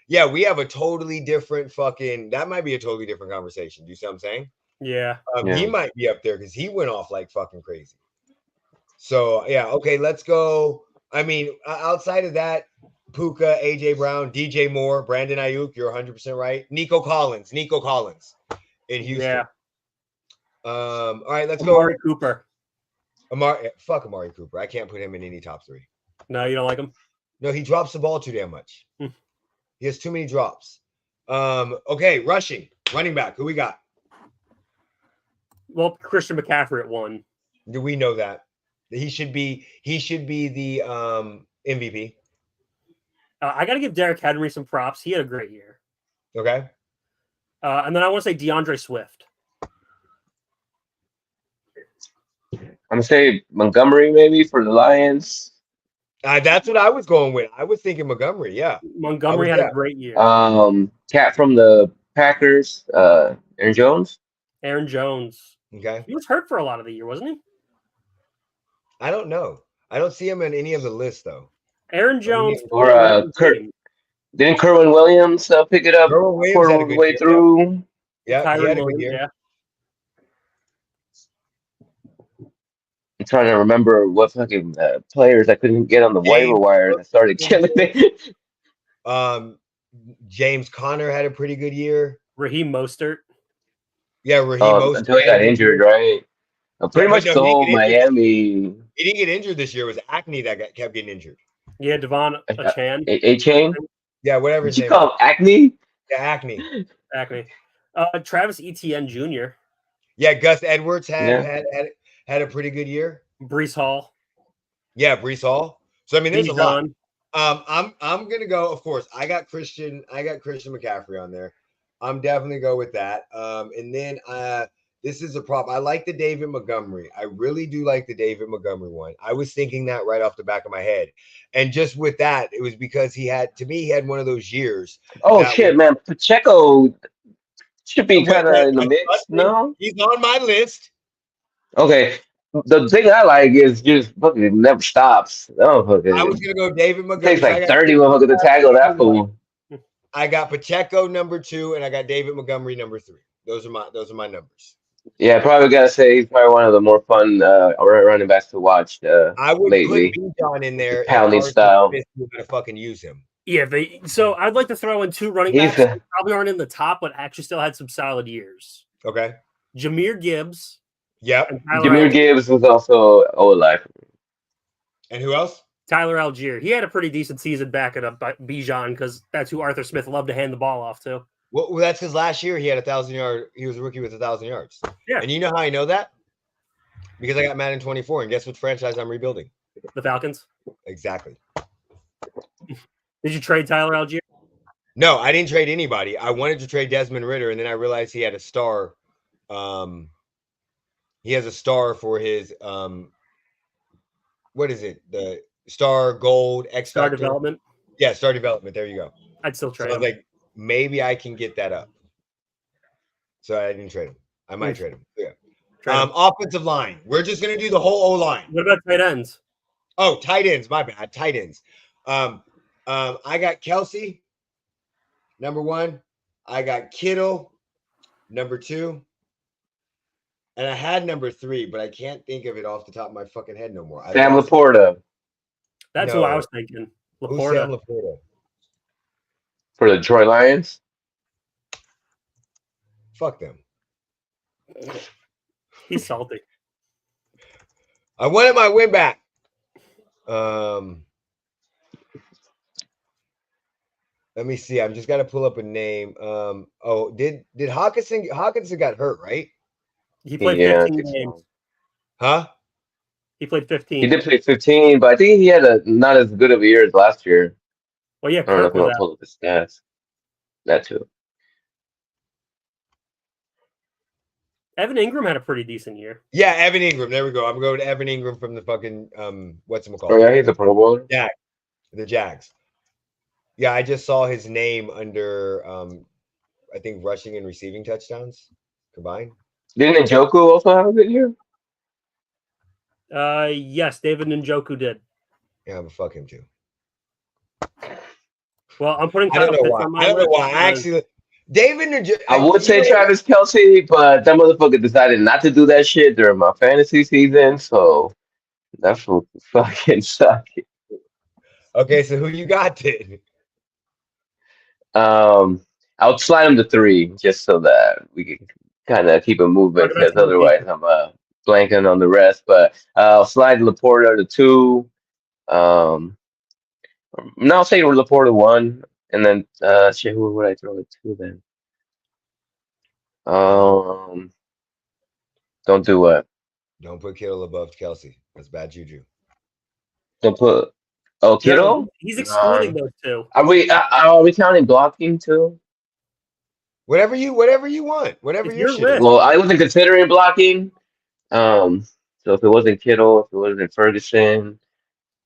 [SPEAKER 1] Yeah, we have a totally different that might be a totally different conversation. Do you see what I'm saying?
[SPEAKER 3] Yeah.
[SPEAKER 1] He might be up there because he went off like fucking crazy. So yeah, okay, let's go. I mean, outside of that, Puka, AJ Brown, DJ Moore, Brandon Ayuk, you're 100% right. Nico Collins in Houston.
[SPEAKER 3] Yeah.
[SPEAKER 1] All right, let's
[SPEAKER 3] Amari
[SPEAKER 1] go.
[SPEAKER 3] Cooper.
[SPEAKER 1] Fuck Amari Cooper. I can't put him in any top 3.
[SPEAKER 3] No, you don't like him?
[SPEAKER 1] No, he drops the ball too damn much. He has too many drops. Okay, running back. Who we got?
[SPEAKER 3] Well, Christian McCaffrey at 1.
[SPEAKER 1] Do we know that? He should be the MVP.
[SPEAKER 3] I got to give Derrick Henry some props. He had a great year.
[SPEAKER 1] Okay.
[SPEAKER 3] And then I want to say DeAndre Swift.
[SPEAKER 2] I'm gonna say Montgomery maybe for the Lions.
[SPEAKER 1] That's what I was going with. I was thinking Montgomery. Yeah,
[SPEAKER 3] Montgomery had a great year.
[SPEAKER 2] Cat from the Packers, Aaron Jones.
[SPEAKER 3] Aaron Jones.
[SPEAKER 1] Okay.
[SPEAKER 3] He was hurt for a lot of the year, wasn't he?
[SPEAKER 1] I don't know. I don't see him in any of the lists though.
[SPEAKER 3] Aaron Jones
[SPEAKER 2] or didn't Kerwin Williams pick it up for the way through?
[SPEAKER 1] Yeah, he had a good year.
[SPEAKER 3] Yeah.
[SPEAKER 2] I'm trying to remember what fucking players I couldn't get on the waiver wire that started killing me.
[SPEAKER 1] James Conner had a pretty good year.
[SPEAKER 3] Raheem Mostert.
[SPEAKER 1] Yeah, Raheem Mostert.
[SPEAKER 2] Until he got injured, right? Pretty much the whole Miami.
[SPEAKER 1] He didn't get injured this year. It was Acne that kept getting injured.
[SPEAKER 3] Yeah, Devon Achane.
[SPEAKER 2] A-Chain?
[SPEAKER 1] Yeah, whatever his
[SPEAKER 2] name.
[SPEAKER 1] Did
[SPEAKER 2] you call him Acne?
[SPEAKER 1] Yeah, Acne.
[SPEAKER 3] Acne. Travis Etienne Jr.
[SPEAKER 1] Yeah, Gus Edwards had a pretty good year.
[SPEAKER 3] Breece Hall.
[SPEAKER 1] Yeah, Brees Hall. So I mean, there's a lot.
[SPEAKER 3] Bijan.
[SPEAKER 1] I'm gonna go. Of course, I got Christian McCaffrey on there. I'm definitely go with that. And then this is a prop. I like the David Montgomery. I really do like the David Montgomery one. I was thinking that right off the back of my head, and just with that, it was because he had one of those years.
[SPEAKER 2] Oh shit, man! Pacheco should be kind of in the mix. No,
[SPEAKER 1] he's on my list.
[SPEAKER 2] Okay. The thing I like is just fucking never stops. Oh, fucking.
[SPEAKER 1] I was gonna go David
[SPEAKER 2] It
[SPEAKER 1] Montgomery.
[SPEAKER 2] takes like 30 motherfuckers to tackle that fool.
[SPEAKER 1] I got Pacheco number 2, and I got David Montgomery number 3. Those are my numbers.
[SPEAKER 2] Yeah, probably gotta say he's probably one of the more fun running backs to watch.
[SPEAKER 1] I would
[SPEAKER 2] lately.
[SPEAKER 1] put Bijan in there.
[SPEAKER 2] Pounding style.
[SPEAKER 1] We're gonna fucking use him.
[SPEAKER 3] Yeah, so I'd like to throw in 2 running backs who probably aren't in the top, but actually still had some solid years.
[SPEAKER 1] Okay.
[SPEAKER 3] Jahmyr Gibbs.
[SPEAKER 1] Yep.
[SPEAKER 2] Jahmyr Gibbs was also alive.
[SPEAKER 1] And who else?
[SPEAKER 3] Tyler Algier. He had a pretty decent season backing up Bijan because that's who Arthur Smith loved to hand the ball off to.
[SPEAKER 1] Well, that's because last year he had 1,000 yards. He was a rookie with 1,000 yards.
[SPEAKER 3] Yeah.
[SPEAKER 1] And you know how I know that? Because I got Madden 24, and guess what franchise I'm rebuilding?
[SPEAKER 3] The Falcons.
[SPEAKER 1] Exactly.
[SPEAKER 3] Did you trade Tyler Algier?
[SPEAKER 1] No, I didn't trade anybody. I wanted to trade Desmond Ridder, and then I realized he had a star. He has a star for his what is it? The Star Gold X
[SPEAKER 3] Star
[SPEAKER 1] Factor?
[SPEAKER 3] Development.
[SPEAKER 1] Yeah, Star Development. There you go.
[SPEAKER 3] I'd still trade
[SPEAKER 1] So I
[SPEAKER 3] him.
[SPEAKER 1] was like, maybe I can get that up. So I didn't trade him. I might trade him. Yeah. Offensive line. We're just gonna do the whole O line.
[SPEAKER 3] What about tight ends?
[SPEAKER 1] Oh, tight ends. My bad. Tight ends. I got Kelsey, number 1. I got Kittle, number 2. And I had number 3, but I can't think of it off the top of my fucking head no more.
[SPEAKER 2] Sam Laporta.
[SPEAKER 3] That's who I was thinking.
[SPEAKER 1] Who's Sam Laporta?
[SPEAKER 2] For the Detroit Lions?
[SPEAKER 1] Fuck them.
[SPEAKER 3] He's salty.
[SPEAKER 1] I wanted my win back. Let me see. I'm just got to pull up a name. Did Hawkinson got hurt, right?
[SPEAKER 3] He played 15 games.
[SPEAKER 1] Huh?
[SPEAKER 3] He played 15.
[SPEAKER 2] He did play 15, but I think he had not as good of a year as last year.
[SPEAKER 3] Well, yeah,
[SPEAKER 2] I don't know if you want to pull up the stats. That too.
[SPEAKER 3] Evan Ingram had a pretty decent year.
[SPEAKER 1] Yeah, Evan Ingram. There we go. I'm going to Evan Ingram from the fucking whatchamacallit.
[SPEAKER 2] Oh yeah, he's a Pro Bowler.
[SPEAKER 1] Yeah, the Jags. Yeah, I just saw his name under I think rushing and receiving touchdowns combined.
[SPEAKER 2] Didn't Njoku also have a good year?
[SPEAKER 3] Yes, David Njoku did.
[SPEAKER 1] Yeah, but fuck him too.
[SPEAKER 3] Well, I'm putting.
[SPEAKER 1] I don't know why. I don't know why. I actually, David Njoku.
[SPEAKER 2] I would say Travis Kelce, but that motherfucker decided not to do that shit during my fantasy season, so that's what fucking suck.
[SPEAKER 1] Okay, so who you got then?
[SPEAKER 2] I'll slide him to 3 just so that we can kind of keep it moving, because otherwise I'm blanking on the rest. But I'll slide Laporta to 2. No, I'll say Laporta 1, and then shit, who would I throw it to then? Don't do what?
[SPEAKER 1] Don't put Kittle above Kelsey. That's bad juju.
[SPEAKER 2] Don't put Kittle?
[SPEAKER 3] He's excluding those 2.
[SPEAKER 2] Are we counting blocking too?
[SPEAKER 1] Whatever you want. Whatever your shit is.
[SPEAKER 2] Well, I wasn't considering blocking. So if it wasn't Kittle, if it wasn't Ferguson,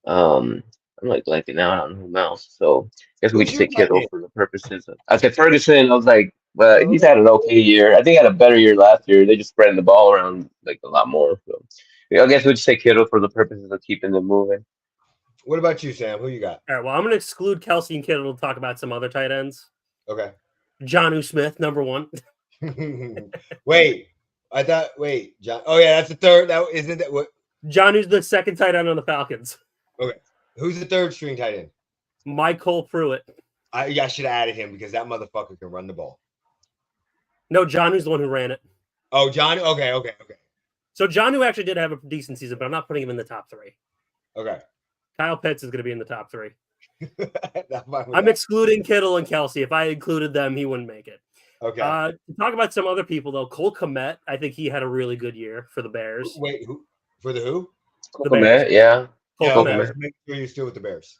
[SPEAKER 2] I'm like blanking out on who else. So I guess we just say Kittle for the purposes of. I said Ferguson. I was like, but he's had an okay year. I think he had a better year last year. They just spread the ball around like a lot more. So I guess we just say Kittle for the purposes of keeping them moving.
[SPEAKER 1] What about you, Sam? Who you got?
[SPEAKER 3] All right. Well, I'm going to exclude Kelsey and Kittle to talk about some other tight ends.
[SPEAKER 1] Okay.
[SPEAKER 3] Jonnu Smith, number 1.
[SPEAKER 1] Wait, John. Oh yeah, that's the third. That isn't that what?
[SPEAKER 3] Jonnu's the second tight end on the Falcons.
[SPEAKER 1] Okay, who's the third string tight end?
[SPEAKER 3] Michael Pruitt.
[SPEAKER 1] I should have added him because that motherfucker can run the ball.
[SPEAKER 3] No, Jonnu's the one who ran it.
[SPEAKER 1] Oh, John. Okay.
[SPEAKER 3] So Jonnu actually did have a decent season, but I'm not putting him in the top 3.
[SPEAKER 1] Okay.
[SPEAKER 3] Kyle Pitts is going to be in the top 3.
[SPEAKER 1] I'm
[SPEAKER 3] I'm excluding Kittle and Kelsey. If I included them, he wouldn't make it.
[SPEAKER 1] Okay.
[SPEAKER 3] To talk about some other people, though, Cole Kmet, I think he had a really good year for the Bears.
[SPEAKER 1] Wait, who? For the who?
[SPEAKER 2] The Bears. Yeah.
[SPEAKER 3] Cole
[SPEAKER 1] Yeah,
[SPEAKER 2] Kmet.
[SPEAKER 1] let's make sure you're still with the Bears.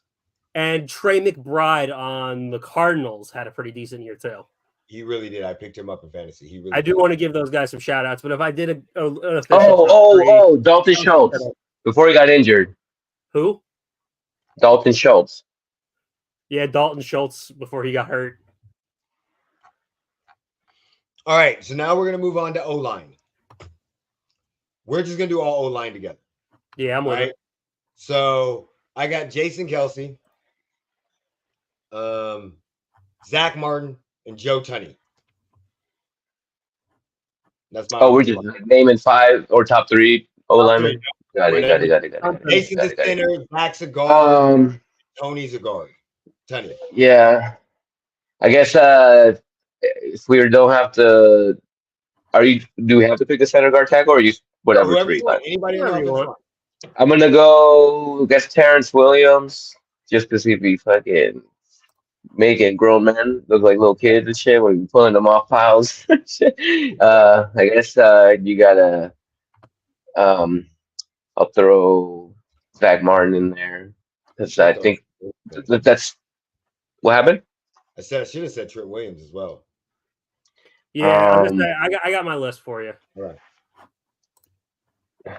[SPEAKER 3] And Trey McBride on the Cardinals had a pretty decent year too.
[SPEAKER 1] He really did. I picked him up in fantasy. He really.
[SPEAKER 3] I do
[SPEAKER 1] did.
[SPEAKER 3] want to give those guys some shout outs, but if I did an official top three,
[SPEAKER 2] Oh, Dalton Schultz. Before he got injured.
[SPEAKER 3] who?
[SPEAKER 2] Dalton Schultz.
[SPEAKER 3] Yeah, Dalton Schultz before he got hurt.
[SPEAKER 1] All right, so now we're gonna move on to O line. We're just gonna do all O line together.
[SPEAKER 3] Yeah, I'm
[SPEAKER 1] All
[SPEAKER 3] with
[SPEAKER 1] right.
[SPEAKER 3] it.
[SPEAKER 1] So I got Jason Kelsey, Zach Martin, and Joe Tunney. That's my.
[SPEAKER 2] Oh, we're just naming 5 or top 3 O linemen. Got it.
[SPEAKER 1] Jason's a center, Zach's a guard, Tony's a guard. Tunney.
[SPEAKER 2] Yeah. I guess if we don't have to, do we have to pick a center guard tackle or you whatever?
[SPEAKER 1] Whoever
[SPEAKER 2] Three?
[SPEAKER 1] you want. Anybody on the
[SPEAKER 3] Whoever you
[SPEAKER 1] offensive
[SPEAKER 3] want.
[SPEAKER 1] line.
[SPEAKER 2] I'm gonna go. I guess Terrence Williams, just to see if he fucking making grown men look like little kids and shit when we pulling them off piles. I guess you gotta. I'll throw Zach Martin in there because I think that's what happened.
[SPEAKER 1] I should have said Trent Williams as well.
[SPEAKER 3] Yeah, I'm just saying, I got my list for you.
[SPEAKER 1] All right.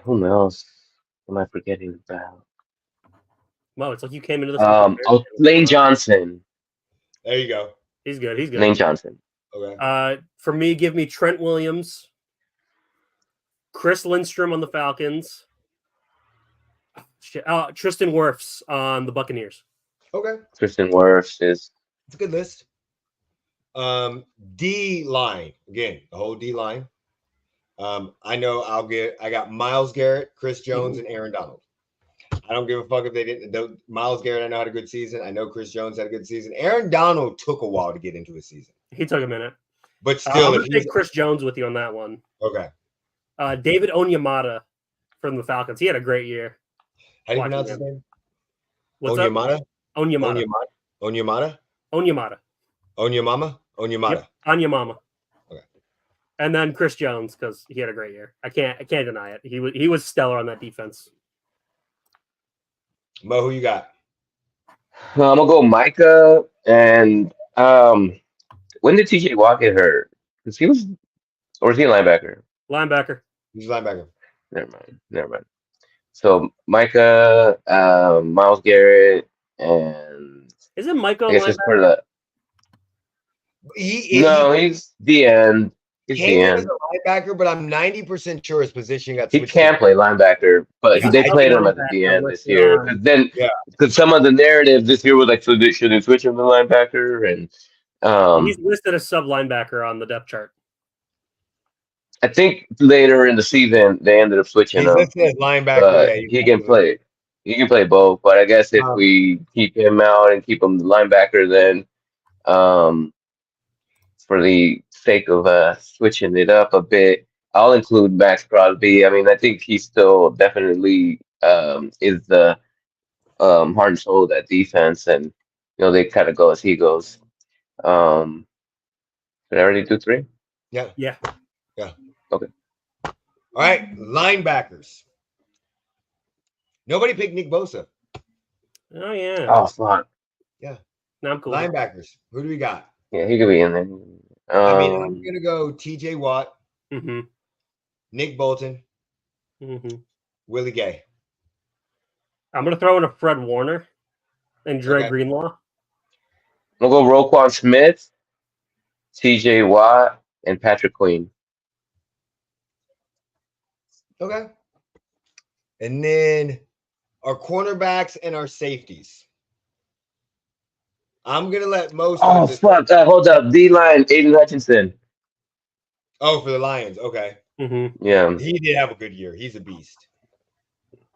[SPEAKER 2] Who else am I forgetting about?
[SPEAKER 3] Mo, it's like you came into this.
[SPEAKER 2] Lane Johnson.
[SPEAKER 1] There you go.
[SPEAKER 3] He's good. He's good.
[SPEAKER 2] Lane Johnson.
[SPEAKER 1] Okay.
[SPEAKER 3] For me, give me Trent Williams, Chris Lindstrom on the Falcons, Tristan Wirfs on the Buccaneers.
[SPEAKER 1] Okay.
[SPEAKER 2] Tristan Wirfs is.
[SPEAKER 1] It's a good list. D line again, the whole D line. I know I got Myles Garrett, Chris Jones, and Aaron Donald. I don't give a fuck if they didn't. Myles Garrett, I know had a good season. I know Chris Jones had a good season. Aaron Donald took a while to get into his season.
[SPEAKER 3] He took a minute.
[SPEAKER 1] But still,
[SPEAKER 3] I'm going to take Chris Jones with you on that one.
[SPEAKER 1] Okay.
[SPEAKER 3] David Onyemata from the Falcons. He had a great year.
[SPEAKER 1] How do you pronounce his name?
[SPEAKER 3] What's
[SPEAKER 1] Onyemata?
[SPEAKER 3] up? Onyemata.
[SPEAKER 1] Onyemata?
[SPEAKER 3] Onyemata.
[SPEAKER 1] Onyemama? Onyemata.
[SPEAKER 3] Yep. Onyemama.
[SPEAKER 1] Okay.
[SPEAKER 3] And then Chris Jones, because he had a great year. I can't deny it. He was stellar on that defense.
[SPEAKER 1] Mo, who you got?
[SPEAKER 2] I'm gonna go Micah and when did TJ Watt get hurt? Because he was, or is he a linebacker?
[SPEAKER 3] Linebacker.
[SPEAKER 1] He's a linebacker.
[SPEAKER 2] Never mind. So Micah, Myles Garrett, and
[SPEAKER 3] Isn't Michael
[SPEAKER 2] I guess it's part of the. He's the end. He's the
[SPEAKER 1] came in as
[SPEAKER 2] end.
[SPEAKER 1] a linebacker, but I'm 90% sure his position got
[SPEAKER 2] He
[SPEAKER 1] switched.
[SPEAKER 2] can play linebacker, but
[SPEAKER 3] Yeah,
[SPEAKER 2] they
[SPEAKER 3] I
[SPEAKER 2] played him
[SPEAKER 3] know
[SPEAKER 2] at
[SPEAKER 3] that,
[SPEAKER 2] the
[SPEAKER 3] but
[SPEAKER 2] end
[SPEAKER 3] what's
[SPEAKER 2] this year.
[SPEAKER 3] going on?
[SPEAKER 2] Then, because some of the narrative this year was like, should they switch him to linebacker? And
[SPEAKER 3] He's listed as sub linebacker on the depth chart.
[SPEAKER 2] I think later in the season they ended up switching
[SPEAKER 1] He's
[SPEAKER 2] him.
[SPEAKER 1] listed as linebacker.
[SPEAKER 2] But
[SPEAKER 1] Yeah,
[SPEAKER 2] he can play. He can play both. But I guess if we keep him out and keep him the linebacker, then for the sake of switching it up a bit, I'll include Max Crosby. I mean, I think he still definitely is the heart and soul of that defense, and they kind of go as he goes. Did I already do 3?
[SPEAKER 3] Yeah.
[SPEAKER 2] Okay.
[SPEAKER 1] All right, linebackers. Nobody picked Nick Bosa.
[SPEAKER 3] Oh yeah.
[SPEAKER 2] Oh fuck.
[SPEAKER 3] No, I'm cool.
[SPEAKER 1] Linebackers. Who do we got?
[SPEAKER 2] Yeah, he could be in there.
[SPEAKER 1] I'm gonna go TJ Watt,
[SPEAKER 3] Mm-hmm.
[SPEAKER 1] Nick Bolton,
[SPEAKER 3] Mm-hmm.
[SPEAKER 1] Willie Gay.
[SPEAKER 3] I'm gonna throw in a Fred Warner and Dre
[SPEAKER 1] Okay.
[SPEAKER 3] Greenlaw.
[SPEAKER 2] We'll go Roquan Smith, TJ Watt, and Patrick Queen.
[SPEAKER 1] Okay. And then our cornerbacks and our safeties. I'm gonna let most.
[SPEAKER 2] Oh fuck! Hold up, D-line, Aiden Hutchinson.
[SPEAKER 1] Oh, for the Lions. Okay.
[SPEAKER 3] Mm-hmm.
[SPEAKER 2] Yeah.
[SPEAKER 1] He did have a good year. He's a beast.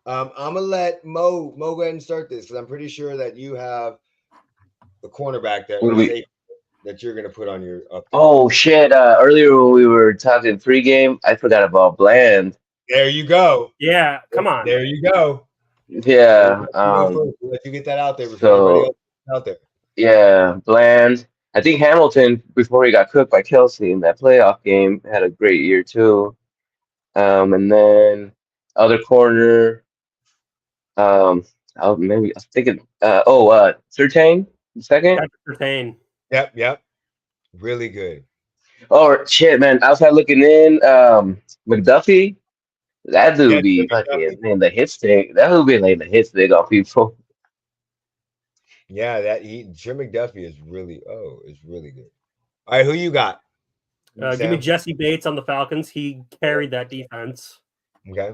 [SPEAKER 1] I'm gonna let Mo go ahead and start this because I'm pretty sure that you have the cornerback that you're gonna put on your up.
[SPEAKER 2] Oh shit! Earlier when we were talking pregame, I forgot about Bland.
[SPEAKER 1] There you go.
[SPEAKER 3] Yeah, come on.
[SPEAKER 1] There you go.
[SPEAKER 2] Yeah.
[SPEAKER 1] Let you get that out there before
[SPEAKER 2] So-
[SPEAKER 1] everybody else is out there.
[SPEAKER 2] Yeah, Bland. I think Hamilton, before he got cooked by Kelsey in that playoff game, had a great year too. And then other corner, Maybe I was thinking. Surtain second.
[SPEAKER 3] Patrick Surtain.
[SPEAKER 1] Yep. Really good.
[SPEAKER 2] Oh shit, man! Outside looking in. McDuffie. That
[SPEAKER 1] Yeah,
[SPEAKER 2] dude be fucking man. The hit stick. That dude be laying the hit stick on people.
[SPEAKER 1] yeah. Jim McDuffie is really good. All right, who you got?
[SPEAKER 3] Give me
[SPEAKER 1] Sam?
[SPEAKER 3] Jesse Bates on the Falcons. He carried that defense.
[SPEAKER 1] Okay.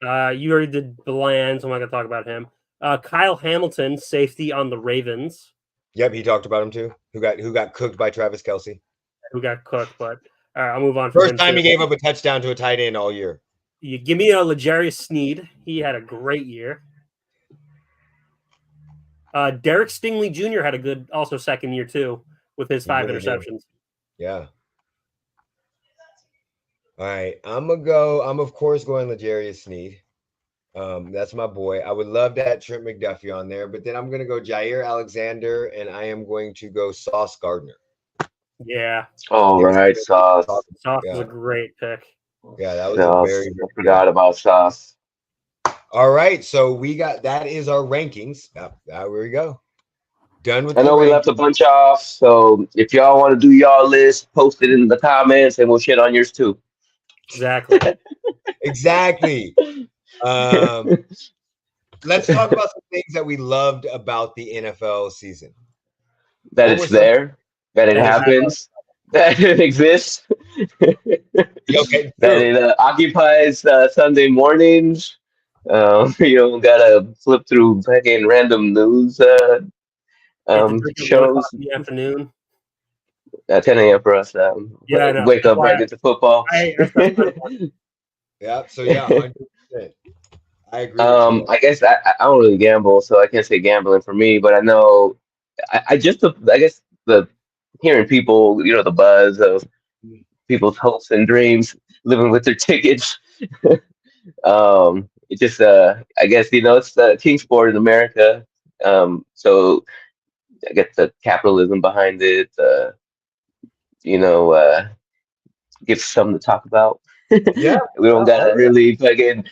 [SPEAKER 3] You already did Bland, so I'm not going to talk about him. Kyle Hamilton, safety on the Ravens.
[SPEAKER 1] Yep, he talked about him too. Who got cooked by Travis Kelce?
[SPEAKER 3] Who got cooked, but all right, I'll move on. From
[SPEAKER 1] First
[SPEAKER 3] him
[SPEAKER 1] time
[SPEAKER 3] too.
[SPEAKER 1] he gave up a touchdown to a tight end all year.
[SPEAKER 3] You give me L'Jarius Sneed. He had a great year. Derek Stingley Jr. had a good, also second year too, with his 5 interceptions.
[SPEAKER 1] Yeah. All right, I'm of course going L'Jarius Sneed. That's my boy. I would love to have Trent McDuffie on there, but then I'm gonna go Jair Alexander, and I am going to go Sauce Gardner.
[SPEAKER 3] Yeah.
[SPEAKER 2] Oh right, Sauce.
[SPEAKER 3] Sauce was a great pick.
[SPEAKER 1] Yeah, that was
[SPEAKER 2] Sauce.
[SPEAKER 1] very
[SPEAKER 2] I forgot about Sauce.
[SPEAKER 1] All right, so that is our rankings. Here we go. Done with.
[SPEAKER 2] I know we left a bunch off, so if y'all want to do y'all list, post it in the comments, and we'll shit on yours too.
[SPEAKER 3] Exactly.
[SPEAKER 1] Exactly. Let's talk about some things that we loved about the NFL season.
[SPEAKER 2] That it's there, that it happens, that it exists,
[SPEAKER 1] Okay,
[SPEAKER 2] that it occupies Sunday mornings. You don't gotta flip through fucking random news shows.
[SPEAKER 3] In the afternoon.
[SPEAKER 2] 10 a.m. for us.
[SPEAKER 3] Yeah, I know.
[SPEAKER 2] Wake up right into football.
[SPEAKER 1] Yeah, so yeah, 100%. I agree.
[SPEAKER 2] I guess I don't really gamble, so I can't say gambling for me, but I know I guess the hearing people, the buzz of people's hopes and dreams living with their tickets. It just I guess it's the king sport in America. So I guess the capitalism behind it, gives something to talk about.
[SPEAKER 1] Yeah,
[SPEAKER 2] we don't gotta really fucking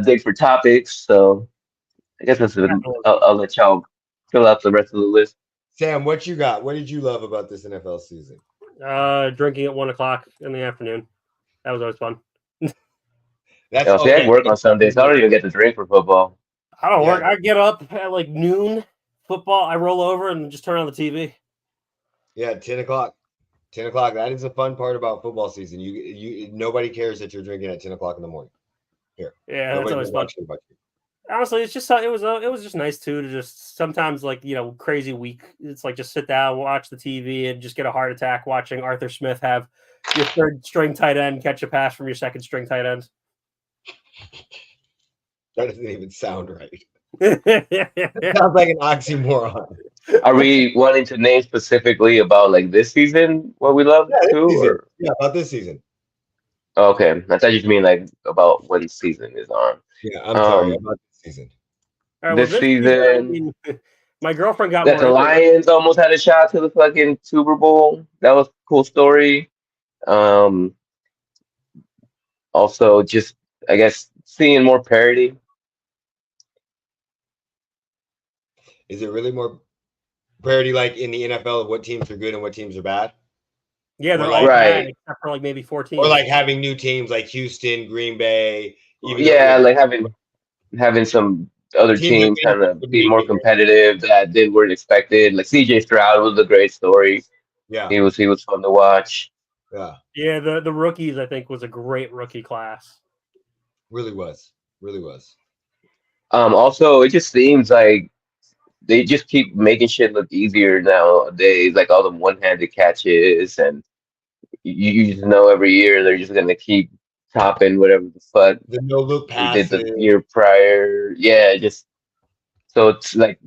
[SPEAKER 2] dig for topics, so I guess I'll let y'all fill out the rest of the list.
[SPEAKER 1] Sam, what you got? What did you love about this NFL season?
[SPEAKER 3] Drinking at 1:00 in the afternoon. That was always fun.
[SPEAKER 2] I work on Sundays. I don't even get to drink for football.
[SPEAKER 3] I don't work. I get up at like noon. Football. I roll over and just turn on the TV.
[SPEAKER 1] Yeah, 10 o'clock. 10 o'clock. That is the fun part about football season. Nobody cares that you're drinking at 10 o'clock in the morning. Here.
[SPEAKER 3] Yeah, that's always fun. Honestly, it was just nice too to just sometimes crazy week. It's like just sit down, watch the TV, and just get a heart attack watching Arthur Smith have your third string tight end catch a pass from your second string tight end.
[SPEAKER 1] That doesn't even sound right. It sounds like an oxymoron.
[SPEAKER 2] Are we wanting to name specifically about like this season what we love too?
[SPEAKER 1] Yeah, about this season.
[SPEAKER 2] Okay, I thought you mean like about when the season is on.
[SPEAKER 1] Yeah, I'm sorry about this season.
[SPEAKER 3] Right,
[SPEAKER 2] this season,
[SPEAKER 3] my girlfriend got
[SPEAKER 2] that the Lions almost had a shot to the fucking Super Bowl. That was a cool story. Also, just I guess seeing more parity.
[SPEAKER 1] Is it really more parity like in the NFL of what teams are good and what teams are bad?
[SPEAKER 3] Yeah, they're all bad except for like maybe 4 teams.
[SPEAKER 1] Or like having new teams like Houston, Green Bay.
[SPEAKER 2] Like having some other teams kind of be more competitive that weren't expected. Like CJ Stroud was a great story.
[SPEAKER 1] Yeah,
[SPEAKER 2] he was fun to watch.
[SPEAKER 3] Yeah. The rookies I think was a great rookie class.
[SPEAKER 1] Really was.
[SPEAKER 2] Also, it just seems like they just keep making shit look easier nowadays. Like all the one-handed catches, and you just know every year they're just gonna keep topping whatever the fuck
[SPEAKER 1] the no look passes
[SPEAKER 2] did the year prior. Yeah, just so it's like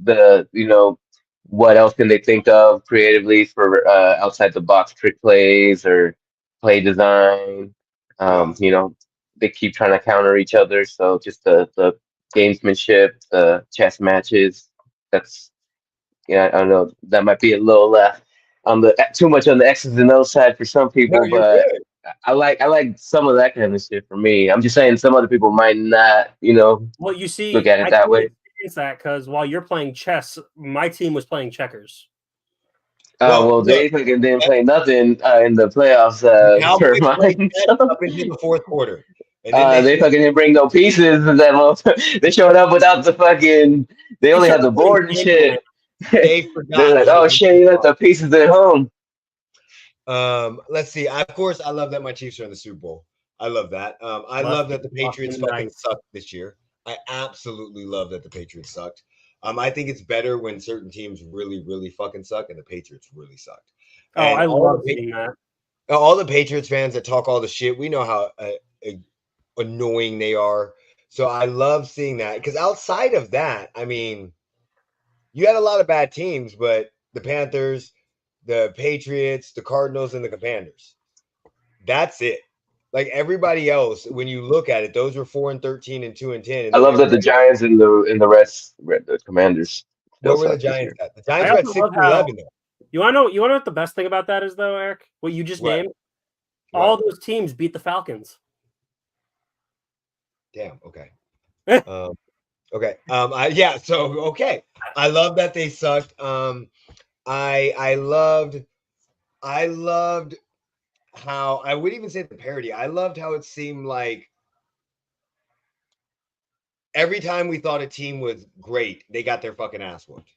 [SPEAKER 2] what else can they think of creatively for outside the box trick plays or play design? They keep trying to counter each other. So just the gamesmanship, the chess matches. That's I don't know. That might be a little on the too much on the X's and O's side for some people, but I like some of that kind of shit for me. I'm just saying some other people might not,
[SPEAKER 3] Well, you see,
[SPEAKER 2] look at it
[SPEAKER 3] I
[SPEAKER 2] that
[SPEAKER 3] can
[SPEAKER 2] way.
[SPEAKER 3] experience that because while you're playing chess, my team was playing checkers.
[SPEAKER 2] Well,
[SPEAKER 1] look,
[SPEAKER 2] they fucking didn't play nothing in the playoffs
[SPEAKER 1] the
[SPEAKER 2] for
[SPEAKER 1] Cowboys played
[SPEAKER 2] mine.
[SPEAKER 1] chess
[SPEAKER 2] So,
[SPEAKER 1] up into the fourth quarter, and then they
[SPEAKER 2] they fucking didn't bring no pieces. And that they showed up without the fucking. They
[SPEAKER 3] They
[SPEAKER 2] only
[SPEAKER 3] showed
[SPEAKER 2] had
[SPEAKER 3] up
[SPEAKER 2] the
[SPEAKER 3] playing
[SPEAKER 2] board and
[SPEAKER 3] game plan.
[SPEAKER 2] shit.
[SPEAKER 1] they
[SPEAKER 2] They're
[SPEAKER 1] forgot
[SPEAKER 2] like,
[SPEAKER 1] how to
[SPEAKER 2] oh
[SPEAKER 1] do
[SPEAKER 2] shit, you left the pieces at home.
[SPEAKER 1] Let's see. Of course, I love that my Chiefs are in the Super Bowl. I love that. I
[SPEAKER 3] Must
[SPEAKER 1] love that the
[SPEAKER 3] be
[SPEAKER 1] Patriots
[SPEAKER 3] fucking
[SPEAKER 1] fucking
[SPEAKER 3] nice.
[SPEAKER 1] sucked this year. I absolutely love that the Patriots sucked. I think it's better when certain teams really, really fucking suck, and the Patriots really sucked.
[SPEAKER 3] Oh,
[SPEAKER 1] And
[SPEAKER 3] I
[SPEAKER 1] all
[SPEAKER 3] love
[SPEAKER 1] the
[SPEAKER 3] seeing that.
[SPEAKER 1] all the Patriots fans that talk all the shit, we know how annoying they are. So I love seeing that because outside of that, I mean, you had a lot of bad teams, but the Panthers, the Patriots, the Cardinals, and the Commanders. That's it. Like everybody else, when you look at it, those were 4-13 and 2-10. And
[SPEAKER 2] I
[SPEAKER 1] then
[SPEAKER 2] love that the Giants and the rest, the Commanders, still
[SPEAKER 1] where were the
[SPEAKER 2] suck this
[SPEAKER 1] Giants
[SPEAKER 2] year.
[SPEAKER 1] at? The
[SPEAKER 3] I
[SPEAKER 1] Giants were at
[SPEAKER 3] also love how
[SPEAKER 1] 6-11 though.
[SPEAKER 3] you want to know. You want to know what the best thing about that is, though, Eric? What you just
[SPEAKER 1] What?
[SPEAKER 3] named. All
[SPEAKER 1] What?
[SPEAKER 3] those teams beat the Falcons.
[SPEAKER 1] Damn. Okay. Okay. Yeah. So okay. I love that they sucked. I loved how I would even say the parody. I loved how it seemed like every time we thought a team was great, they got their fucking ass whooped.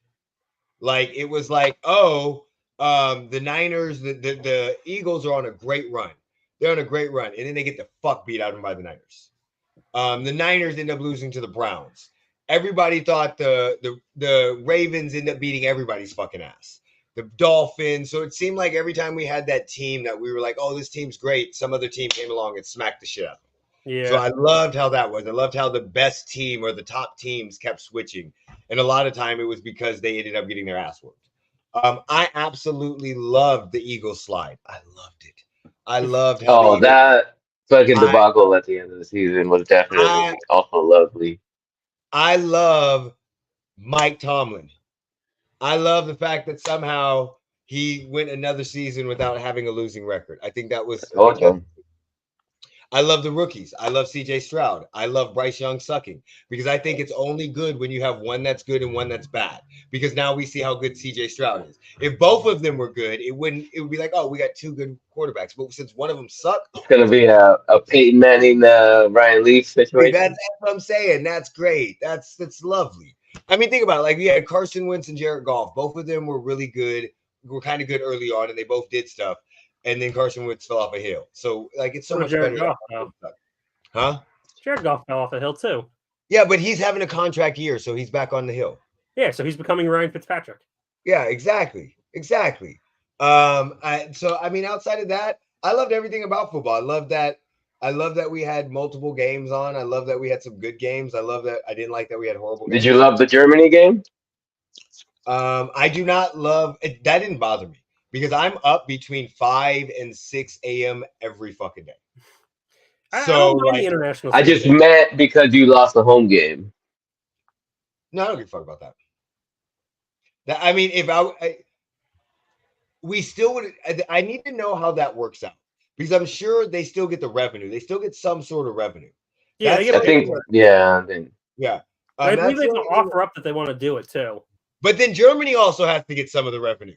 [SPEAKER 1] Like it was like, oh, the Niners, the Eagles are on a great run. They're on a great run, and then they get the fuck beat out of them by the Niners. The Niners end up losing to the Browns. Everybody thought the Ravens end up beating everybody's fucking ass. The Dolphins. So it seemed like every time we had that team that we were like, oh, this team's great, some other team came along and smacked the shit out of them.
[SPEAKER 3] Yeah.
[SPEAKER 1] So I loved how that was. I loved how the best team or the top teams kept switching. And a lot of time it was because they ended up getting their ass whooped. I absolutely loved the Eagles slide. I loved it. I loved how the
[SPEAKER 2] Oh,
[SPEAKER 1] Eagles,
[SPEAKER 2] that fucking debacle at the end of the season was definitely also lovely.
[SPEAKER 1] I love Mike Tomlin. I love the fact that somehow he went another season without having a losing record. I think that was. I love the rookies. I love CJ Stroud. I love Bryce Young sucking because I think it's only good when you have one that's good and one that's bad. Because now we see how good CJ Stroud is. If both of them were good, it would be like, oh, we got two good quarterbacks. But since one of them sucked,
[SPEAKER 2] it's gonna be a Peyton Manning, Ryan Leaf situation.
[SPEAKER 1] That's what I'm saying. That's great. That's lovely. I mean, think about it. Like we had Carson Wentz and Jared Goff. Both of them were really good. Were kind of good early on, and they both did stuff. And then Carson Wentz fell off a hill. So like it's so much
[SPEAKER 3] Jared
[SPEAKER 1] better.
[SPEAKER 3] Goff,
[SPEAKER 1] huh?
[SPEAKER 3] Jared Goff fell off a hill too.
[SPEAKER 1] Yeah, but he's having a contract year, so he's back on the hill.
[SPEAKER 3] Yeah, so he's becoming Ryan Fitzpatrick.
[SPEAKER 1] Yeah, exactly. I mean, outside of that, I loved everything about football. I love that we had multiple games on. I love that we had some good games. I love that I didn't like that we had horrible games.
[SPEAKER 2] Did you love the Germany game?
[SPEAKER 1] I do not love it. That didn't bother me because I'm up between 5 and 6 a.m. every fucking day. So
[SPEAKER 2] I just meant because you lost the home game.
[SPEAKER 1] No, I don't give a fuck about that. I mean, if we still would. I need to know how that works out because I'm sure they still get the revenue. They still get some sort of revenue.
[SPEAKER 3] Yeah,
[SPEAKER 2] I think. Yeah.
[SPEAKER 1] Yeah.
[SPEAKER 3] I believe they can offer up that they want to do it too.
[SPEAKER 1] But then Germany also has to get some of the revenue.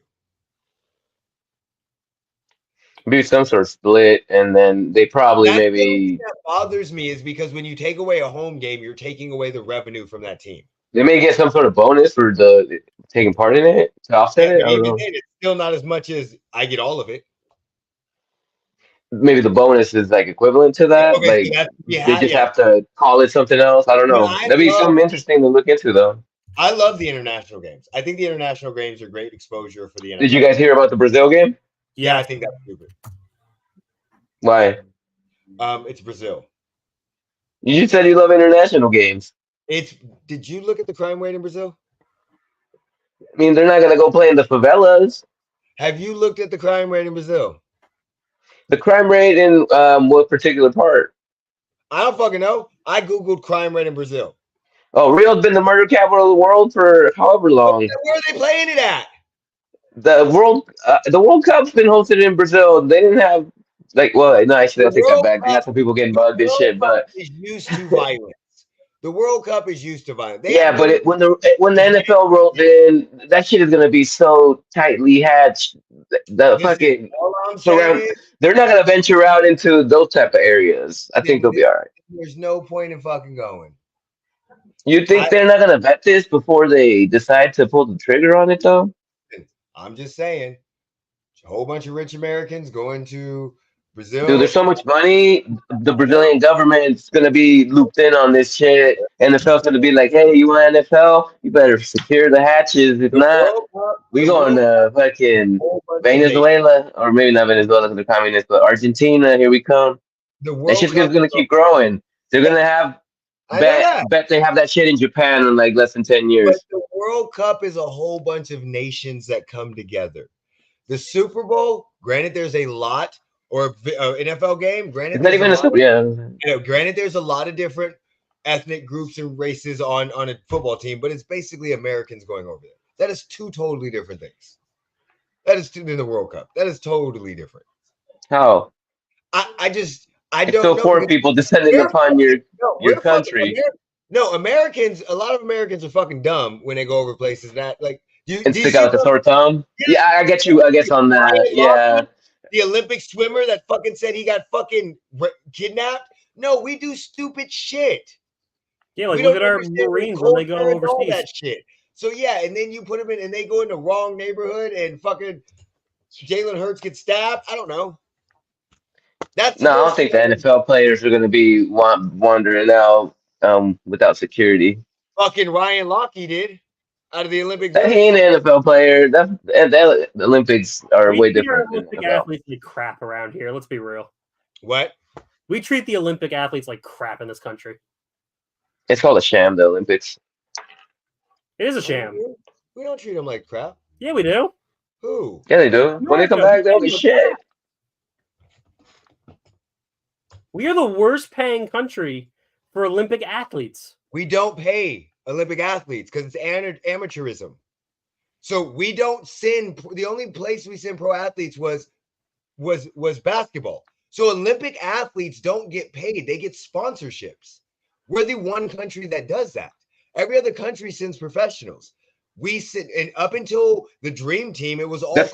[SPEAKER 2] Maybe some sort of split, and then they probably maybe.
[SPEAKER 1] That bothers me is because when you take away a home game, you're taking away the revenue from that team.
[SPEAKER 2] They may get some sort of bonus for the taking part in it to offset it. I don't know.
[SPEAKER 1] It's still not as much as I get all of it.
[SPEAKER 2] Maybe the bonus is like equivalent to that.
[SPEAKER 1] Okay,
[SPEAKER 2] like they just have to call it something else. I don't know. That'd be something interesting to look into, though.
[SPEAKER 1] I love the international games. I think the international games are great exposure for the NFL.
[SPEAKER 2] Did you guys hear about the Brazil game?
[SPEAKER 1] Yeah, I think that's stupid.
[SPEAKER 2] Why?
[SPEAKER 1] It's Brazil.
[SPEAKER 2] You just said you love international games.
[SPEAKER 1] Did you look at the crime rate in Brazil?
[SPEAKER 2] I mean, they're not gonna go play in the favelas.
[SPEAKER 1] Have you looked at the crime rate in Brazil?
[SPEAKER 2] The crime rate in what particular part?
[SPEAKER 1] I don't fucking know. I googled crime rate in Brazil.
[SPEAKER 2] Oh, Rio's been the murder capital of the world for however long.
[SPEAKER 1] Where are they playing it at?
[SPEAKER 2] The World Cup's been hosted in Brazil. They didn't have Like, well, no, actually, I'll
[SPEAKER 1] The
[SPEAKER 2] take that
[SPEAKER 1] World
[SPEAKER 2] back. They
[SPEAKER 1] Cup,
[SPEAKER 2] had some people getting
[SPEAKER 1] the
[SPEAKER 2] bugged and
[SPEAKER 1] World
[SPEAKER 2] shit,
[SPEAKER 1] Cup
[SPEAKER 2] but
[SPEAKER 1] is used to violence. The World Cup is used to violence. They
[SPEAKER 2] yeah,
[SPEAKER 1] have
[SPEAKER 2] but
[SPEAKER 1] literally
[SPEAKER 2] when the NFL rolls in, that shit is gonna be so tightly hatched. The
[SPEAKER 1] listen.
[SPEAKER 2] fucking
[SPEAKER 1] All I'm saying
[SPEAKER 2] surround.
[SPEAKER 1] is,
[SPEAKER 2] They're not gonna venture out into those type of areas. I think they'll be all right.
[SPEAKER 1] there's no point in fucking going.
[SPEAKER 2] You think
[SPEAKER 1] I,
[SPEAKER 2] they're not gonna vet this before they decide to pull the trigger on it, though?
[SPEAKER 1] I'm just saying, a whole bunch of rich Americans going to
[SPEAKER 2] Dude, there's
[SPEAKER 1] Brazil.
[SPEAKER 2] so much money. The
[SPEAKER 1] No,
[SPEAKER 2] Brazilian government's gonna be looped in on this shit. NFL's gonna be like, "Hey, you want NFL? You better secure the hatches. If
[SPEAKER 1] the
[SPEAKER 2] not,
[SPEAKER 1] World Cup,
[SPEAKER 2] we
[SPEAKER 1] the
[SPEAKER 2] going
[SPEAKER 1] World Cup,
[SPEAKER 2] to fucking
[SPEAKER 1] a whole bunch of nations.
[SPEAKER 2] Venezuela, or maybe not Venezuela because they're communist, but Argentina. Here we come.
[SPEAKER 1] The
[SPEAKER 2] That
[SPEAKER 1] World
[SPEAKER 2] shit's
[SPEAKER 1] Cup.
[SPEAKER 2] just gonna keep growing. They're gonna have
[SPEAKER 1] I know that.
[SPEAKER 2] bet they have that shit in Japan in like less than 10
[SPEAKER 1] But
[SPEAKER 2] years.
[SPEAKER 1] the World Cup is a whole bunch of nations that come together. The Super Bowl, granted, there's a lot, or NFL game, granted,
[SPEAKER 2] It's not
[SPEAKER 1] there's
[SPEAKER 2] even
[SPEAKER 1] a
[SPEAKER 2] a
[SPEAKER 1] lot.
[SPEAKER 2] super. Yeah,
[SPEAKER 1] Granted, there's a lot of different ethnic groups and races on a football team, but it's basically Americans going over there. That is two totally different things. That is in the World Cup. That is totally different.
[SPEAKER 2] how?
[SPEAKER 1] I
[SPEAKER 2] It's
[SPEAKER 1] don't
[SPEAKER 2] still
[SPEAKER 1] know.
[SPEAKER 2] poor people descending upon your
[SPEAKER 1] We're fucking
[SPEAKER 2] country.
[SPEAKER 1] No, Americans. A lot of Americans are fucking dumb when they go over places that like. Do
[SPEAKER 2] And
[SPEAKER 1] you
[SPEAKER 2] stick
[SPEAKER 1] see
[SPEAKER 2] out the sore thumb. Yeah, I get you. I guess on that.
[SPEAKER 1] Ryan
[SPEAKER 2] Yeah.
[SPEAKER 1] Lochte, the Olympic swimmer that fucking said he got fucking kidnapped? No, we do stupid shit.
[SPEAKER 3] Yeah, like
[SPEAKER 1] We
[SPEAKER 3] look
[SPEAKER 1] don't
[SPEAKER 3] at our
[SPEAKER 1] understand the
[SPEAKER 3] Marines when they go
[SPEAKER 1] culture and all
[SPEAKER 3] overseas.
[SPEAKER 1] that shit. So yeah, and then you put them in, and they go in the wrong neighborhood, and fucking Jalen Hurts gets stabbed. I don't know. That's
[SPEAKER 2] No, I don't think the NFL players are going to be wandering out without security.
[SPEAKER 1] fucking Ryan Lochte did out of the Olympic
[SPEAKER 2] He
[SPEAKER 1] Village.
[SPEAKER 2] ain't an NFL player. The Olympics are
[SPEAKER 3] We
[SPEAKER 2] way
[SPEAKER 3] treat our
[SPEAKER 2] different than
[SPEAKER 3] Olympic
[SPEAKER 2] NFL.
[SPEAKER 3] athletes like crap around here. Let's be real.
[SPEAKER 1] What?
[SPEAKER 3] We treat the Olympic athletes like crap in this country.
[SPEAKER 2] It's called a sham, the Olympics.
[SPEAKER 3] It is a sham.
[SPEAKER 1] We don't treat them like crap.
[SPEAKER 3] Yeah, we do.
[SPEAKER 1] Who?
[SPEAKER 2] Yeah, they do. When they come back, they don't get shit.
[SPEAKER 3] We are the worst paying country for Olympic athletes.
[SPEAKER 1] We don't pay Olympic athletes because it's amateurism. So we don't send. The only place we send pro athletes was basketball. So Olympic athletes don't get paid; they get sponsorships. We're the one country that does that. Every other country sends professionals. We sit, and up until the Dream Team, it was all.
[SPEAKER 2] That's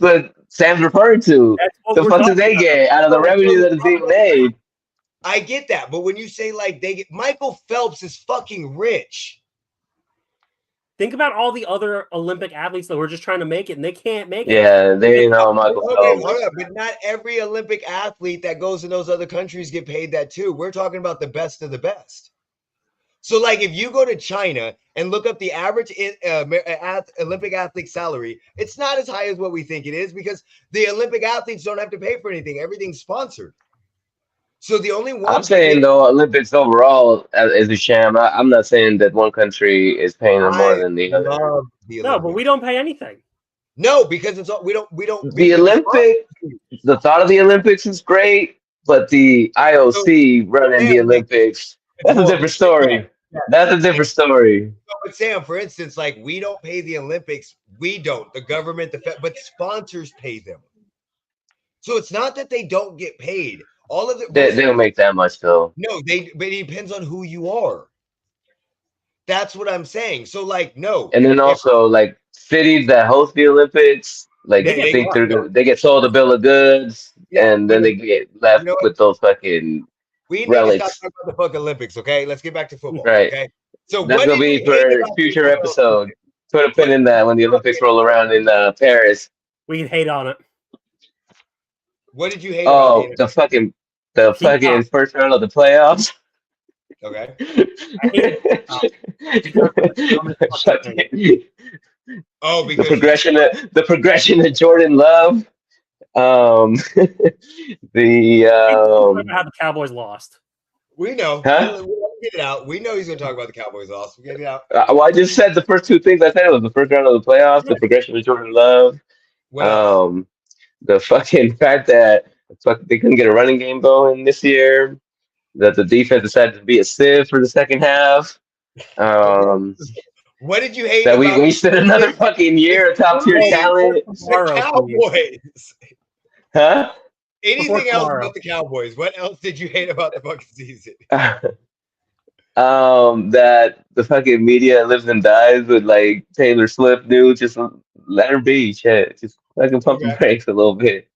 [SPEAKER 2] what Sam's referring to. The funds that they get out of the revenue that is being made.
[SPEAKER 1] I get that, but when you say like they get, Michael Phelps is fucking rich.
[SPEAKER 3] Think about all the other Olympic athletes that were just trying to make it, and they can't make it.
[SPEAKER 2] Yeah, they know Michael Phelps.
[SPEAKER 1] But not every Olympic athlete that goes in those other countries get paid that too. We're talking about the best of the best. So, like, if you go to China and look up the average Olympic athlete salary, it's not as high as what we think it is because the Olympic athletes don't have to pay for anything. Everything's sponsored. So the only one
[SPEAKER 2] I'm saying though, Olympics overall is a sham. I'm not saying that one country is paying them more than the other.
[SPEAKER 3] No, but we don't pay anything.
[SPEAKER 1] No, because it's all we don't.
[SPEAKER 2] The Olympic, the thought of the Olympics is great, but the IOC running the Olympics, that's a different story. That's a different story.
[SPEAKER 1] But Sam, for instance, like we don't pay the Olympics. We don't. The government, but sponsors pay them. So it's not that they don't get paid. All of
[SPEAKER 2] they don't make that much though.
[SPEAKER 1] No, but it depends on who you are. That's what I'm saying. So like, no.
[SPEAKER 2] And then also like cities that host the Olympics, like they get sold a bill of goods, and then they get left with those fucking
[SPEAKER 1] we
[SPEAKER 2] relics.
[SPEAKER 1] Need to stop talking about the fucking Olympics, okay? Let's get back to football.
[SPEAKER 2] Right.
[SPEAKER 1] Okay. So
[SPEAKER 2] that's gonna be for a future episode. Put a pin in that when the Olympics roll around in Paris.
[SPEAKER 3] We can hate on it.
[SPEAKER 1] What did you hate?
[SPEAKER 2] Oh, the fucking first round of the playoffs.
[SPEAKER 1] Okay. Oh, because
[SPEAKER 2] the progression of Jordan Love.
[SPEAKER 3] How the Cowboys lost.
[SPEAKER 1] We know.
[SPEAKER 2] Huh?
[SPEAKER 1] We'll get it out. We know he's going to talk about the Cowboys loss. We'll get it out.
[SPEAKER 2] Well, I just said the first two things I said was the first round of the playoffs, the progression of Jordan Love, the fucking fact that they couldn't get a running game going this year, that the defense decided to be a sieve for the second half.
[SPEAKER 1] What did you hate?
[SPEAKER 2] That we wasted another fucking year of top tier talent.
[SPEAKER 1] The Cowboys.
[SPEAKER 2] Huh?
[SPEAKER 1] Anything else
[SPEAKER 3] tomorrow.
[SPEAKER 1] about the Cowboys? What else did you hate about the fucking season?
[SPEAKER 2] That the fucking media lives and dies with like Taylor Swift news. Just let her be. Shit. Just fucking pump the
[SPEAKER 1] Okay.
[SPEAKER 2] brakes a little bit.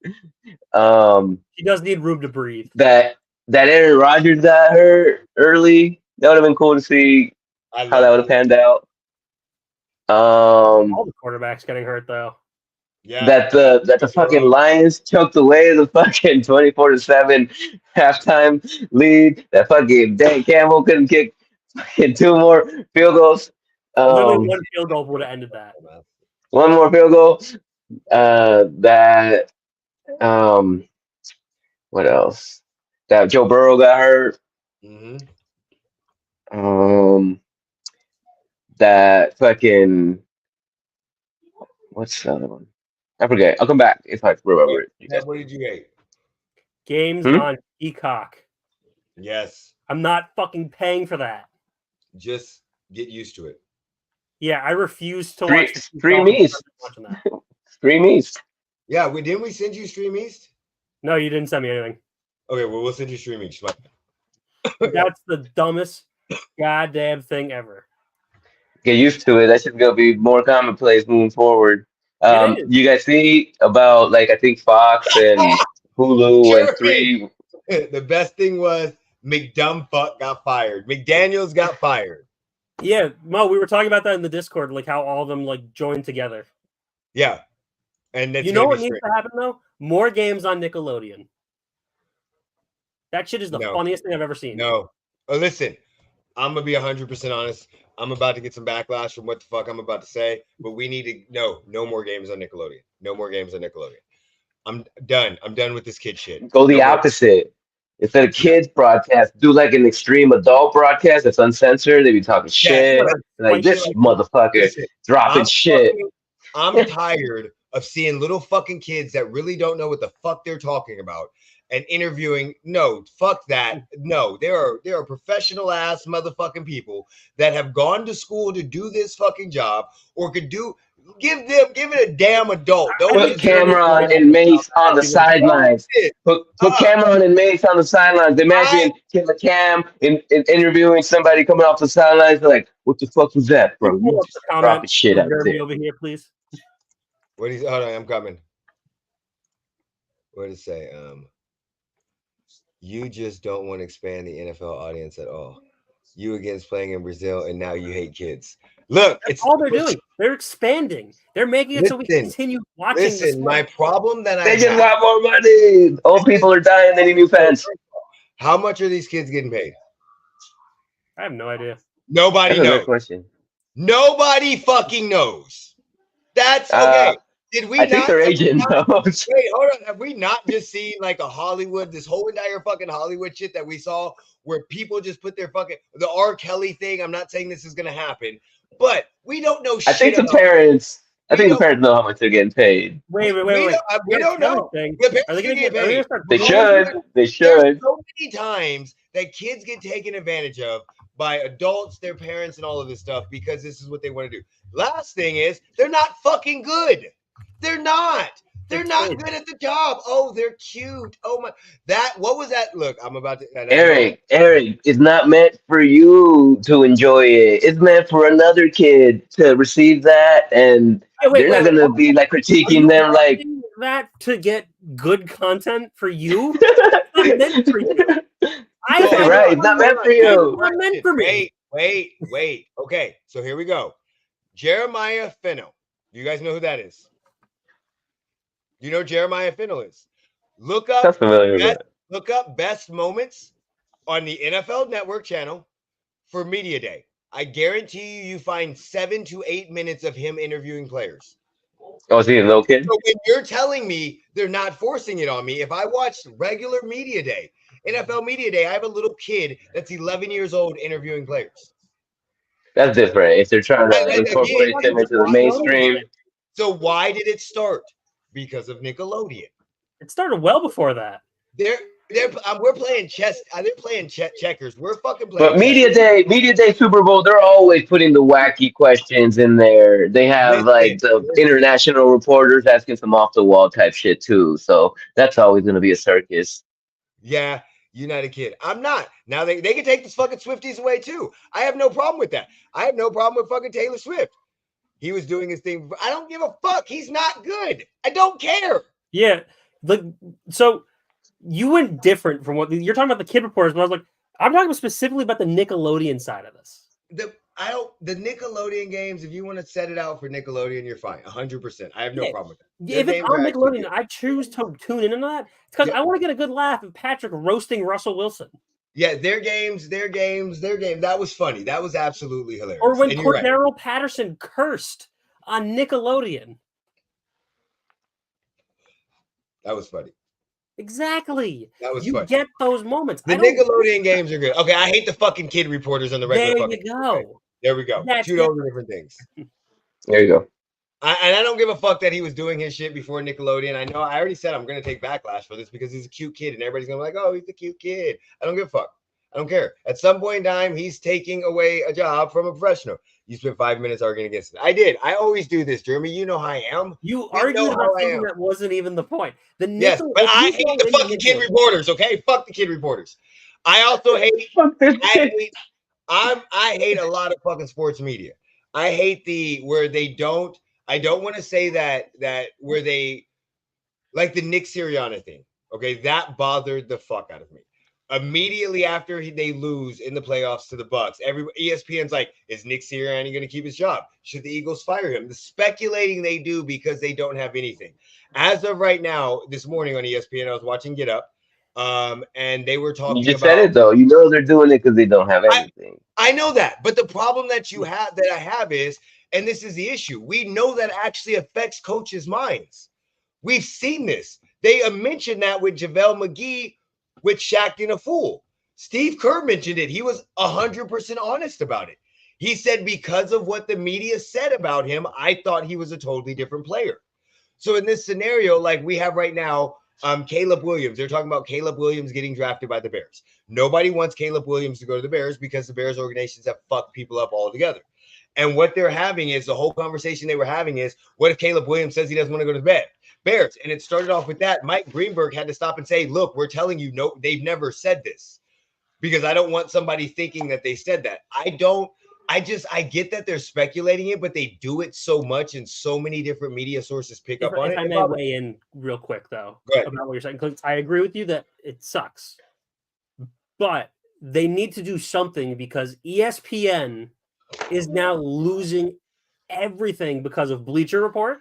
[SPEAKER 3] She does need room to breathe.
[SPEAKER 2] That Aaron Rodgers got hurt early. That would have been cool to see how that would have panned out.
[SPEAKER 3] All the quarterbacks getting hurt though.
[SPEAKER 1] Yeah.
[SPEAKER 2] That the fucking Lions choked away the fucking 24-7 halftime lead. That fucking Dan Campbell couldn't kick fucking 2 more field goals.
[SPEAKER 3] Literally one field goal would have ended that.
[SPEAKER 2] 1 more field goal. That what else? That Joe Burrow got hurt.
[SPEAKER 1] Mm-hmm.
[SPEAKER 2] That fucking what's the other one? I forget. I'll come back if I remember it. You guys.
[SPEAKER 1] What did you hate?
[SPEAKER 3] Games on Peacock.
[SPEAKER 1] Yes.
[SPEAKER 3] I'm not fucking paying for that.
[SPEAKER 1] Just get used to it.
[SPEAKER 3] Yeah, I refuse to
[SPEAKER 2] Stream-
[SPEAKER 3] watch the
[SPEAKER 2] Stream East.
[SPEAKER 3] watching that.
[SPEAKER 2] Stream East.
[SPEAKER 1] Yeah, didn't we send you Stream East?
[SPEAKER 3] No, you didn't send me anything.
[SPEAKER 1] Okay, well, we'll send you Stream East.
[SPEAKER 3] That's the dumbest goddamn thing ever.
[SPEAKER 2] Get used to it. That should go be more commonplace moving forward.
[SPEAKER 3] It is.
[SPEAKER 2] You guys see about like I think Fox and Hulu and
[SPEAKER 1] Jeremy. The best thing was McDumbfuck got fired. McDaniels got fired.
[SPEAKER 3] Yeah, Mo, we were talking about that in the Discord, like how all of them like joined together.
[SPEAKER 1] Yeah. And that's
[SPEAKER 3] You know
[SPEAKER 1] gonna
[SPEAKER 3] what
[SPEAKER 1] be
[SPEAKER 3] needs to happen though? More games on Nickelodeon. That shit is the
[SPEAKER 1] No.
[SPEAKER 3] funniest thing I've ever seen.
[SPEAKER 1] No. Oh, listen, I'm gonna be 100% honest. I'm about to get some backlash from what the fuck I'm about to say, but we need to no more games on Nickelodeon. No more games on Nickelodeon. I'm done. I'm done with this kid shit.
[SPEAKER 2] go the opposite. Instead of kids broadcast, do like an extreme adult broadcast that's uncensored. They be talking shit. Like this motherfucker
[SPEAKER 1] Listen,
[SPEAKER 2] dropping shit.
[SPEAKER 1] I'm tired of seeing little fucking kids that really don't know what the fuck they're talking about and interviewing. No, fuck that. No, there are professional ass motherfucking people that have gone to school to do this fucking job or could do. Give it a damn adult. Don't
[SPEAKER 2] Put
[SPEAKER 1] just-
[SPEAKER 2] Cameron and Mace on the sidelines. Put Cameron and Mace on the sidelines. Imagine Cam in interviewing somebody coming off the sidelines. They're like, "What the fuck was that, bro? You just dropping shit out there."
[SPEAKER 3] Over here, please.
[SPEAKER 1] What is? Hold on, I'm coming. What did it say? You just don't want to expand the NFL audience at all. You against playing in Brazil, and now you hate kids. Look,
[SPEAKER 3] That's all they're doing. They're expanding. They're making it so we continue watching.
[SPEAKER 1] Listen, my problem that
[SPEAKER 2] they just want more money. Old people are dying. They need new fans.
[SPEAKER 1] How much are these kids getting paid?
[SPEAKER 3] I have no idea.
[SPEAKER 1] Nobody
[SPEAKER 2] That's a
[SPEAKER 1] knows.
[SPEAKER 2] good question.
[SPEAKER 1] Nobody fucking knows. That's okay. Did we?
[SPEAKER 2] I think their agent knows.
[SPEAKER 1] Wait, hold on. Have we not just seen like a Hollywood, this whole entire fucking Hollywood shit that we saw where people just put their fucking the R. Kelly thing? I'm not saying this is gonna happen, but we don't know shit.
[SPEAKER 2] I think the parents know how much they're getting paid.
[SPEAKER 3] Wait.
[SPEAKER 1] We don't know.
[SPEAKER 3] Are they gonna get paid?
[SPEAKER 2] They should. They should.
[SPEAKER 1] There's so many times that kids get taken advantage of by adults, their parents, and all of this stuff because this is what they want to do. Last thing is they're not fucking good. They're not. They're not good at the job. Oh, they're cute. Oh my. What was that? Look, I'm about to.
[SPEAKER 2] Eric, it's not meant for you to enjoy it. It's meant for another kid to receive that, and they're not gonna be like critiquing them like
[SPEAKER 3] that to get good content for you. It's not meant for you.
[SPEAKER 2] Right, it's not meant for you.
[SPEAKER 3] It's not meant for me.
[SPEAKER 1] Wait. Okay, so here we go. Jeremiah Fennell. Do you guys know who that is? You know who Jeremiah Fennell is? Look up best moments on the NFL Network channel for Media Day. I guarantee you find 7 to 8 minutes of him interviewing players.
[SPEAKER 2] Oh, is he a little kid?
[SPEAKER 1] So when you're telling me they're not forcing it on me, if I watched regular Media Day, NFL Media Day, I have a little kid that's 11 years old interviewing players.
[SPEAKER 2] That's different. If they're trying to incorporate them into the mainstream.
[SPEAKER 1] So why did it start? Because of Nickelodeon.
[SPEAKER 3] It started well before that.
[SPEAKER 1] We're playing chess. They're playing checkers. We're fucking playing.
[SPEAKER 2] But Media Day, Super Bowl, they're always putting the wacky questions in there. They have like the international reporters asking some off the wall type shit too. So that's always going to be a circus.
[SPEAKER 1] Yeah, you're not a kid. I'm not. Now they can take the fucking Swifties away too. I have no problem with that. I have no problem with fucking Taylor Swift. He was doing his thing. I don't give a fuck. He's not good. I don't care.
[SPEAKER 3] Yeah. So you went different from what you're talking about the kid reporters, but I was like, I'm talking specifically about the Nickelodeon side of this.
[SPEAKER 1] The Nickelodeon games, if you want to set it out for Nickelodeon, you're fine. 100%. I have no problem with that.
[SPEAKER 3] If it's on Nickelodeon, I choose to tune into that. It's because I want to get a good laugh at Patrick roasting Russell Wilson.
[SPEAKER 1] Yeah, their games. That was funny. That was absolutely hilarious.
[SPEAKER 3] Or when Cordero Patterson cursed on Nickelodeon.
[SPEAKER 1] That was funny.
[SPEAKER 3] Exactly.
[SPEAKER 1] That was
[SPEAKER 3] you
[SPEAKER 1] funny.
[SPEAKER 3] Get those moments.
[SPEAKER 1] The Nickelodeon games are good. Okay, I hate the fucking kid reporters on the regular.
[SPEAKER 3] There you go.
[SPEAKER 1] Okay. There we go.
[SPEAKER 3] That's
[SPEAKER 1] Two totally different things.
[SPEAKER 2] There you go.
[SPEAKER 1] And I don't give a fuck that he was doing his shit before Nickelodeon. I know I already said I'm going to take backlash for this because he's a cute kid and everybody's going to be like, oh, he's a cute kid. I don't give a fuck. I don't care. At some point in time, he's taking away a job from a professional. You spent 5 minutes arguing against it. I did. I always do this, Jeremy. You know how I am.
[SPEAKER 3] You argued about something that wasn't even the point.
[SPEAKER 1] Yes, but I hate the fucking kid reporters, okay? Fuck the kid reporters. I also hate I hate a lot of fucking sports media. I hate where they don't. I don't want to say that where they like the Nick Sirianni thing. Okay, that bothered the fuck out of me. Immediately after they lose in the playoffs to the Bucks, ESPN's like, is Nick Sirianni going to keep his job? Should the Eagles fire him? The speculating they do because they don't have anything. As of right now, this morning on ESPN, I was watching Get Up, and they were talking.
[SPEAKER 2] You just said it though. You know they're doing it because they don't have anything.
[SPEAKER 1] I know that, but the problem that I have is, and this is the issue, we know that actually affects coaches' minds. We've seen this. They mentioned that with JaVale McGee, with Shaq in a fool. Steve Kerr mentioned it. He was 100% honest about it. He said, because of what the media said about him, I thought he was a totally different player. So in this scenario, like we have right now, Caleb Williams, they're talking about Caleb Williams getting drafted by the Bears. Nobody wants Caleb Williams to go to the Bears because the Bears organizations have fucked people up altogether. And what they're having is the whole conversation they were having is, what if Caleb Williams says he doesn't want to go to the Bears? And it started off with that. Mike Greenberg had to stop and say, look, we're telling you, no, they've never said this, because I don't want somebody thinking that they said that. I get that they're speculating it, but they do it so much and so many different media sources pick up on it.
[SPEAKER 3] If I may weigh in real quick, though, about what you're saying, because I agree with you that it sucks. But they need to do something because ESPN is now losing everything because of Bleacher Report,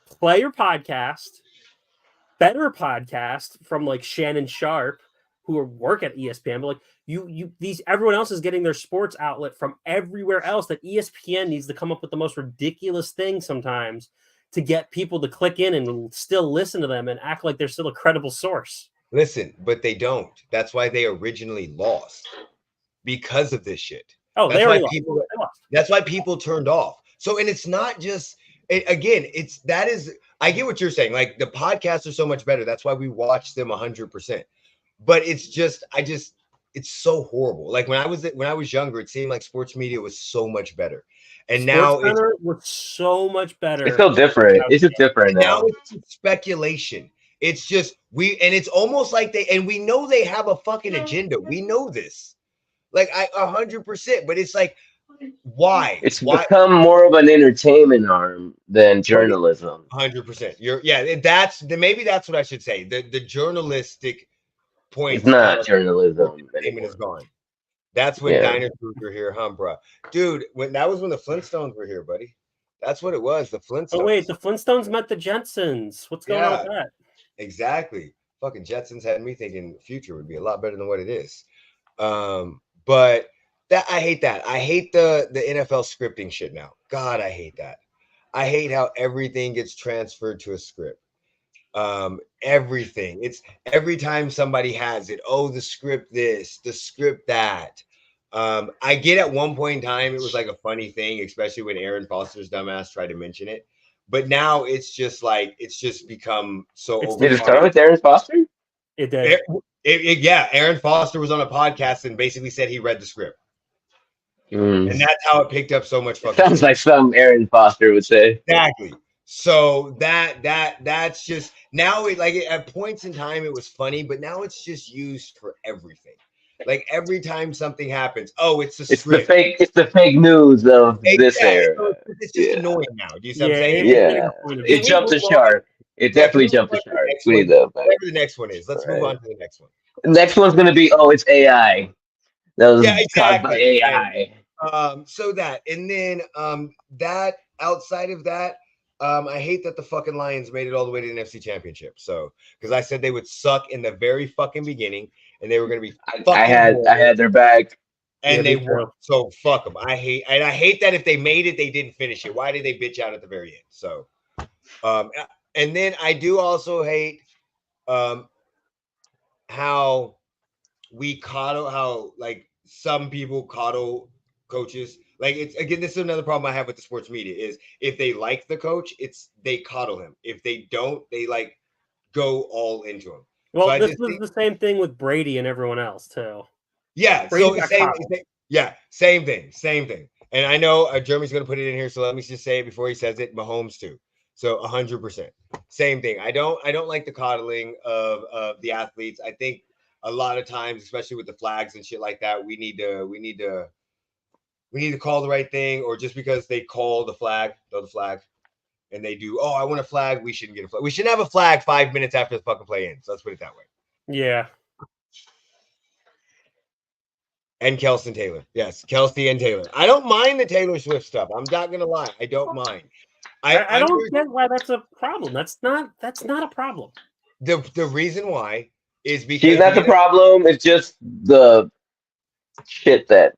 [SPEAKER 3] Player Podcast, Better Podcast from like Shannon Sharp, who work at ESPN, but like everyone else is getting their sports outlet from everywhere else. That ESPN needs to come up with the most ridiculous thing sometimes to get people to click in and still listen to them and act like they're still a credible source.
[SPEAKER 1] Listen, but they don't. That's why they originally lost, because of this shit.
[SPEAKER 3] Oh,
[SPEAKER 1] that's why people. That's why people turned off. So, and it's not just. I get what you're saying. Like the podcasts are so much better. That's why we watch them 100%. But it's just, it's so horrible. Like when I was younger, it seemed like sports media was so much better, and now
[SPEAKER 3] it was so much better.
[SPEAKER 2] It's so different. It's just different now.
[SPEAKER 1] Now it's speculation. It's just and it's almost like we know they have a fucking agenda. We know this. Like 100%, but it's like, why?
[SPEAKER 2] It's become more of an entertainment arm than journalism.
[SPEAKER 1] 100%. Maybe that's what I should say. The journalistic point.
[SPEAKER 2] It's not journalism.
[SPEAKER 1] Entertainment is gone. That's when dinosaurs were here, huh, bro? Dude, when the Flintstones were here, buddy. That's what it was. The Flintstones.
[SPEAKER 3] Oh wait, the Flintstones met the Jetsons. What's going on with that?
[SPEAKER 1] Exactly. Fucking Jetsons had me thinking the future would be a lot better than what it is. But that I hate that. I hate the NFL scripting shit now. God, I hate that. I hate how everything gets transferred to a script. Everything. It's every time somebody has it. Oh, the script this, the script that. I get at one point in time it was like a funny thing, especially when Aaron Foster's dumbass tried to mention it. But now it's just become so.
[SPEAKER 2] Did it start with Aaron Foster?
[SPEAKER 3] It did.
[SPEAKER 1] Yeah, Aaron Foster was on a podcast and basically said he read the script, and that's how it picked up so much.
[SPEAKER 2] It sounds like some Aaron Foster would say.
[SPEAKER 1] Exactly. So that's just now it like at points in time it was funny, but now it's just used for everything. Like every time something happens, oh, it's the script.
[SPEAKER 2] It's the fake news of this era.
[SPEAKER 1] So it's just annoying now. Do you see what I'm saying?
[SPEAKER 2] It jumped the shark. It definitely jumped the shark. We need that.
[SPEAKER 1] Whatever the next one is, let's move on to the next one.
[SPEAKER 2] The next one's gonna be it's AI. That was caused by AI.
[SPEAKER 1] So that, and then that outside of that, I hate that the fucking Lions made it all the way to the NFC Championship. So because I said they would suck in the very fucking beginning, and they were going to be.
[SPEAKER 2] I had their back,
[SPEAKER 1] and they won. So fuck them. I hate that if they made it, they didn't finish it. Why did they bitch out at the very end? So, and then I do also hate, how we coddle, how like some people coddle coaches. Like it's again, this is another problem I have with the sports media is if they like the coach, they coddle him. If they don't, they like go all into him.
[SPEAKER 3] Well, so this was the same thing with Brady and everyone else too.
[SPEAKER 1] Yeah, so same thing. And I know Jeremy's going to put it in here, so let me just say it before he says it. Mahomes too. So 100%, same thing. I don't like the coddling of the athletes. I think a lot of times, especially with the flags and shit like that, we need to call the right thing, or just because they call the flag, and they do, I want a flag, we shouldn't get a flag. We shouldn't have a flag 5 minutes after the fucking play ends. Let's put it that way.
[SPEAKER 3] Yeah.
[SPEAKER 1] And Kelsey Taylor. Yes, Kelsey and Taylor. I don't mind the Taylor Swift stuff. I'm not gonna lie. I don't mind.
[SPEAKER 3] I don't get why that's a problem. That's not a problem.
[SPEAKER 1] The reason why is because
[SPEAKER 2] she's not the problem. It's just the shit that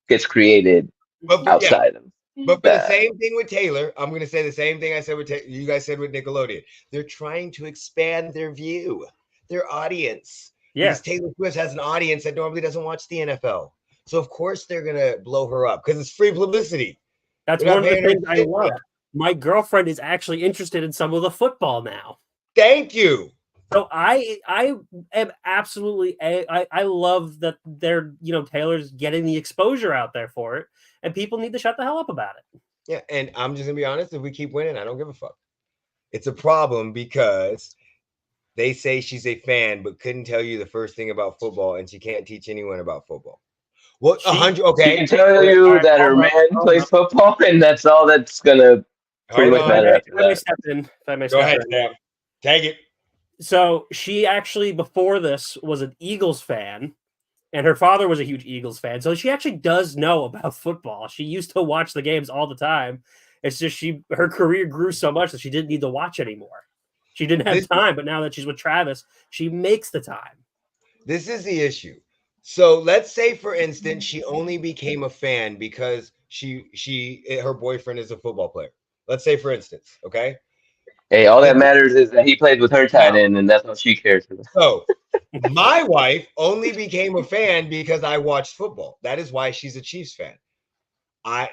[SPEAKER 2] gets created outside of.
[SPEAKER 1] But the same thing with Taylor. I'm going to say the same thing I said with you guys said with Nickelodeon. They're trying to expand their view, their audience.
[SPEAKER 3] Yeah.
[SPEAKER 1] Because Taylor Swift has an audience that normally doesn't watch the NFL. So of course they're going to blow her up because it's free publicity.
[SPEAKER 3] That's one of the things I love. My girlfriend is actually interested in some of the football now.
[SPEAKER 1] Thank you.
[SPEAKER 3] So I am absolutely I love that they're Taylor's getting the exposure out there for it, and people need to shut the hell up about it.
[SPEAKER 1] Yeah, and I'm just gonna be honest. If we keep winning, I don't give a fuck. It's a problem because they say she's a fan, but couldn't tell you the first thing about football, and she can't teach anyone about football. Well, 100. Okay,
[SPEAKER 2] she can tell you that her man plays football, and that's all that's gonna pretty much matter.
[SPEAKER 3] If I may step in.
[SPEAKER 1] Go ahead, Sam. Tag it.
[SPEAKER 3] So she actually, before this, was an Eagles fan, and her father was a huge Eagles fan. So she actually does know about football. She used to watch the games all the time. It's just her career grew so much that she didn't need to watch anymore. She didn't have time, but now that she's with Travis, she makes the time.
[SPEAKER 1] This is the issue. So let's say, for instance, she only became a fan because her boyfriend is a football player. Let's say, for instance, okay?
[SPEAKER 2] Hey, all that matters is that he played with her tight end, and that's all she cares about.
[SPEAKER 1] So, my wife only became a fan because I watched football. That is why she's a Chiefs fan.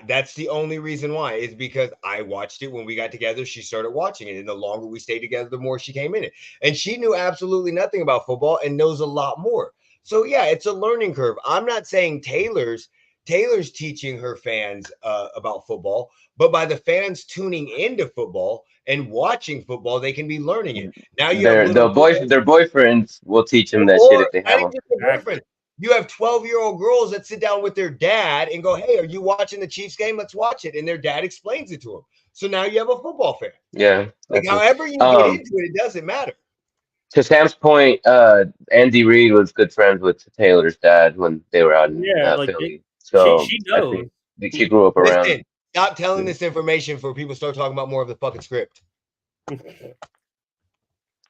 [SPEAKER 1] That's the only reason why, is because I watched it when we got together. She started watching it, and the longer we stayed together, the more she came in it. And she knew absolutely nothing about football and knows a lot more. So, yeah, it's a learning curve. I'm not saying Taylor's teaching her fans about football, but by the fans tuning into football and watching football, they can be learning it. Now their
[SPEAKER 2] boyfriends will teach them that shit if they have
[SPEAKER 1] them. You have 12-year-old girls that sit down with their dad and go, "Hey, are you watching the Chiefs game? Let's watch it." And their dad explains it to them. So now you have a football fan.
[SPEAKER 2] Yeah.
[SPEAKER 1] Like however you get into it, it doesn't matter.
[SPEAKER 2] To Sam's point, Andy Reid was good friends with Taylor's dad when they were out in Philly. So
[SPEAKER 3] she knows.
[SPEAKER 2] She grew up around.
[SPEAKER 1] Listen, stop telling this information before people start talking about more of the fucking script.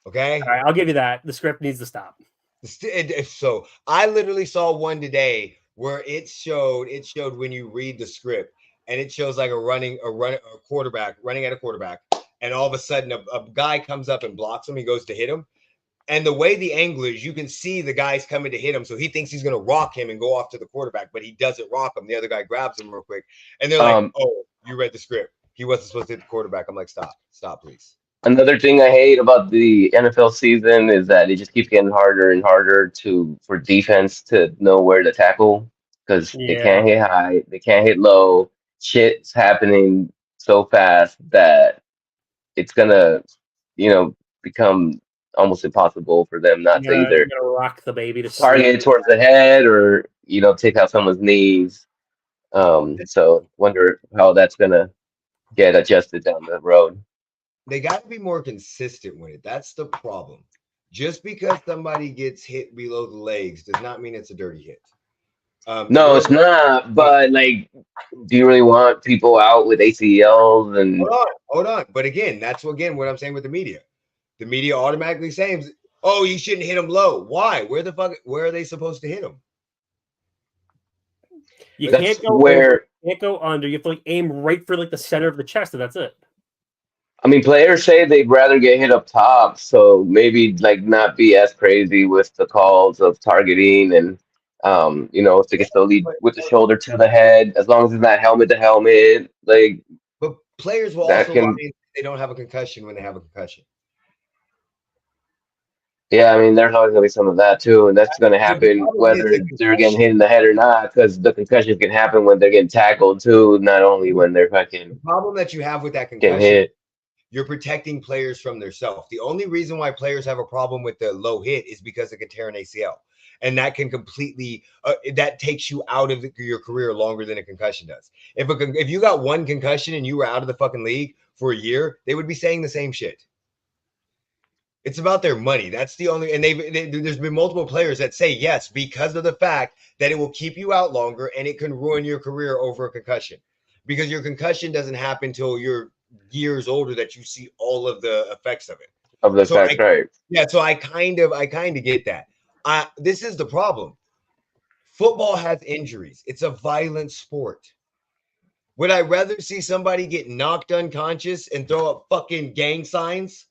[SPEAKER 1] Okay?
[SPEAKER 3] All right, I'll give you that. The script needs to stop.
[SPEAKER 1] So I literally saw one today where it showed when you read the script, and it shows like a quarterback running at a quarterback, and all of a sudden a guy comes up and blocks him. He goes to hit him. And the way the angle is, you can see the guy's coming to hit him. So he thinks he's going to rock him and go off to the quarterback, but he doesn't rock him. The other guy grabs him real quick. And they're like, "Oh, you read the script. He wasn't supposed to hit the quarterback." I'm like, stop, please.
[SPEAKER 2] Another thing I hate about the NFL season is that it just keeps getting harder and harder for defense to know where to tackle because they
[SPEAKER 3] Yeah.
[SPEAKER 2] can't hit high, they can't hit low. Shit's happening so fast that it's gonna, become almost impossible for them not to
[SPEAKER 3] You
[SPEAKER 2] either
[SPEAKER 3] gotta rock the baby to sleep.
[SPEAKER 2] target towards the head or take out someone's knees. So wonder how that's gonna get adjusted down the road.
[SPEAKER 1] They got to be more consistent with it. That's the problem. Just because somebody gets hit below the legs does not mean it's a dirty hit.
[SPEAKER 2] No, it's not. But like, do you really want people out with ACLs and?
[SPEAKER 1] Hold on. But again, that's what I'm saying with the media. The media automatically saying, "Oh, you shouldn't hit them low." Why? Where are they supposed to hit them?
[SPEAKER 3] You
[SPEAKER 2] That's
[SPEAKER 3] can't go
[SPEAKER 2] where
[SPEAKER 3] over, you can't go under. You have to like aim right for like the center of the chest, and that's it.
[SPEAKER 2] I mean, players say they'd rather get hit up top, so maybe like not be as crazy with the calls of targeting and if they can still lead with the shoulder to the head, as long as it's not helmet to helmet, like
[SPEAKER 1] But players will
[SPEAKER 2] that
[SPEAKER 1] also
[SPEAKER 2] can.
[SPEAKER 1] lie if they don't have a concussion when they have a concussion.
[SPEAKER 2] Yeah, I mean, there's always gonna be some of that too, and that's gonna
[SPEAKER 1] So the
[SPEAKER 2] happen
[SPEAKER 1] problem is
[SPEAKER 2] whether
[SPEAKER 1] the
[SPEAKER 2] they're getting
[SPEAKER 1] concussion.
[SPEAKER 2] hit in the head or not, because the concussions can happen when they're getting tackled too, not only when they're
[SPEAKER 1] The
[SPEAKER 2] fucking
[SPEAKER 1] problem that you have with that
[SPEAKER 2] getting
[SPEAKER 1] concussion,
[SPEAKER 2] hit.
[SPEAKER 1] you're protecting players from themselves. The only reason why players have a problem with the low hit is because it can tear an ACL, and that can completely that takes you out of your career longer than a concussion does. If you got one concussion and you were out of the fucking league for a year, they would be saying the same shit. It's about their money. That's the only, and there's been multiple players that say yes because of the fact that it will keep you out longer and it can ruin your career over a concussion, because your concussion doesn't happen till you're years older that you see all of the effects of it.
[SPEAKER 2] Of the
[SPEAKER 1] So
[SPEAKER 2] fact, right?
[SPEAKER 1] so I kind of get that. This is the problem. Football has injuries. It's a violent sport. Would I rather see somebody get knocked unconscious and throw up fucking gang signs?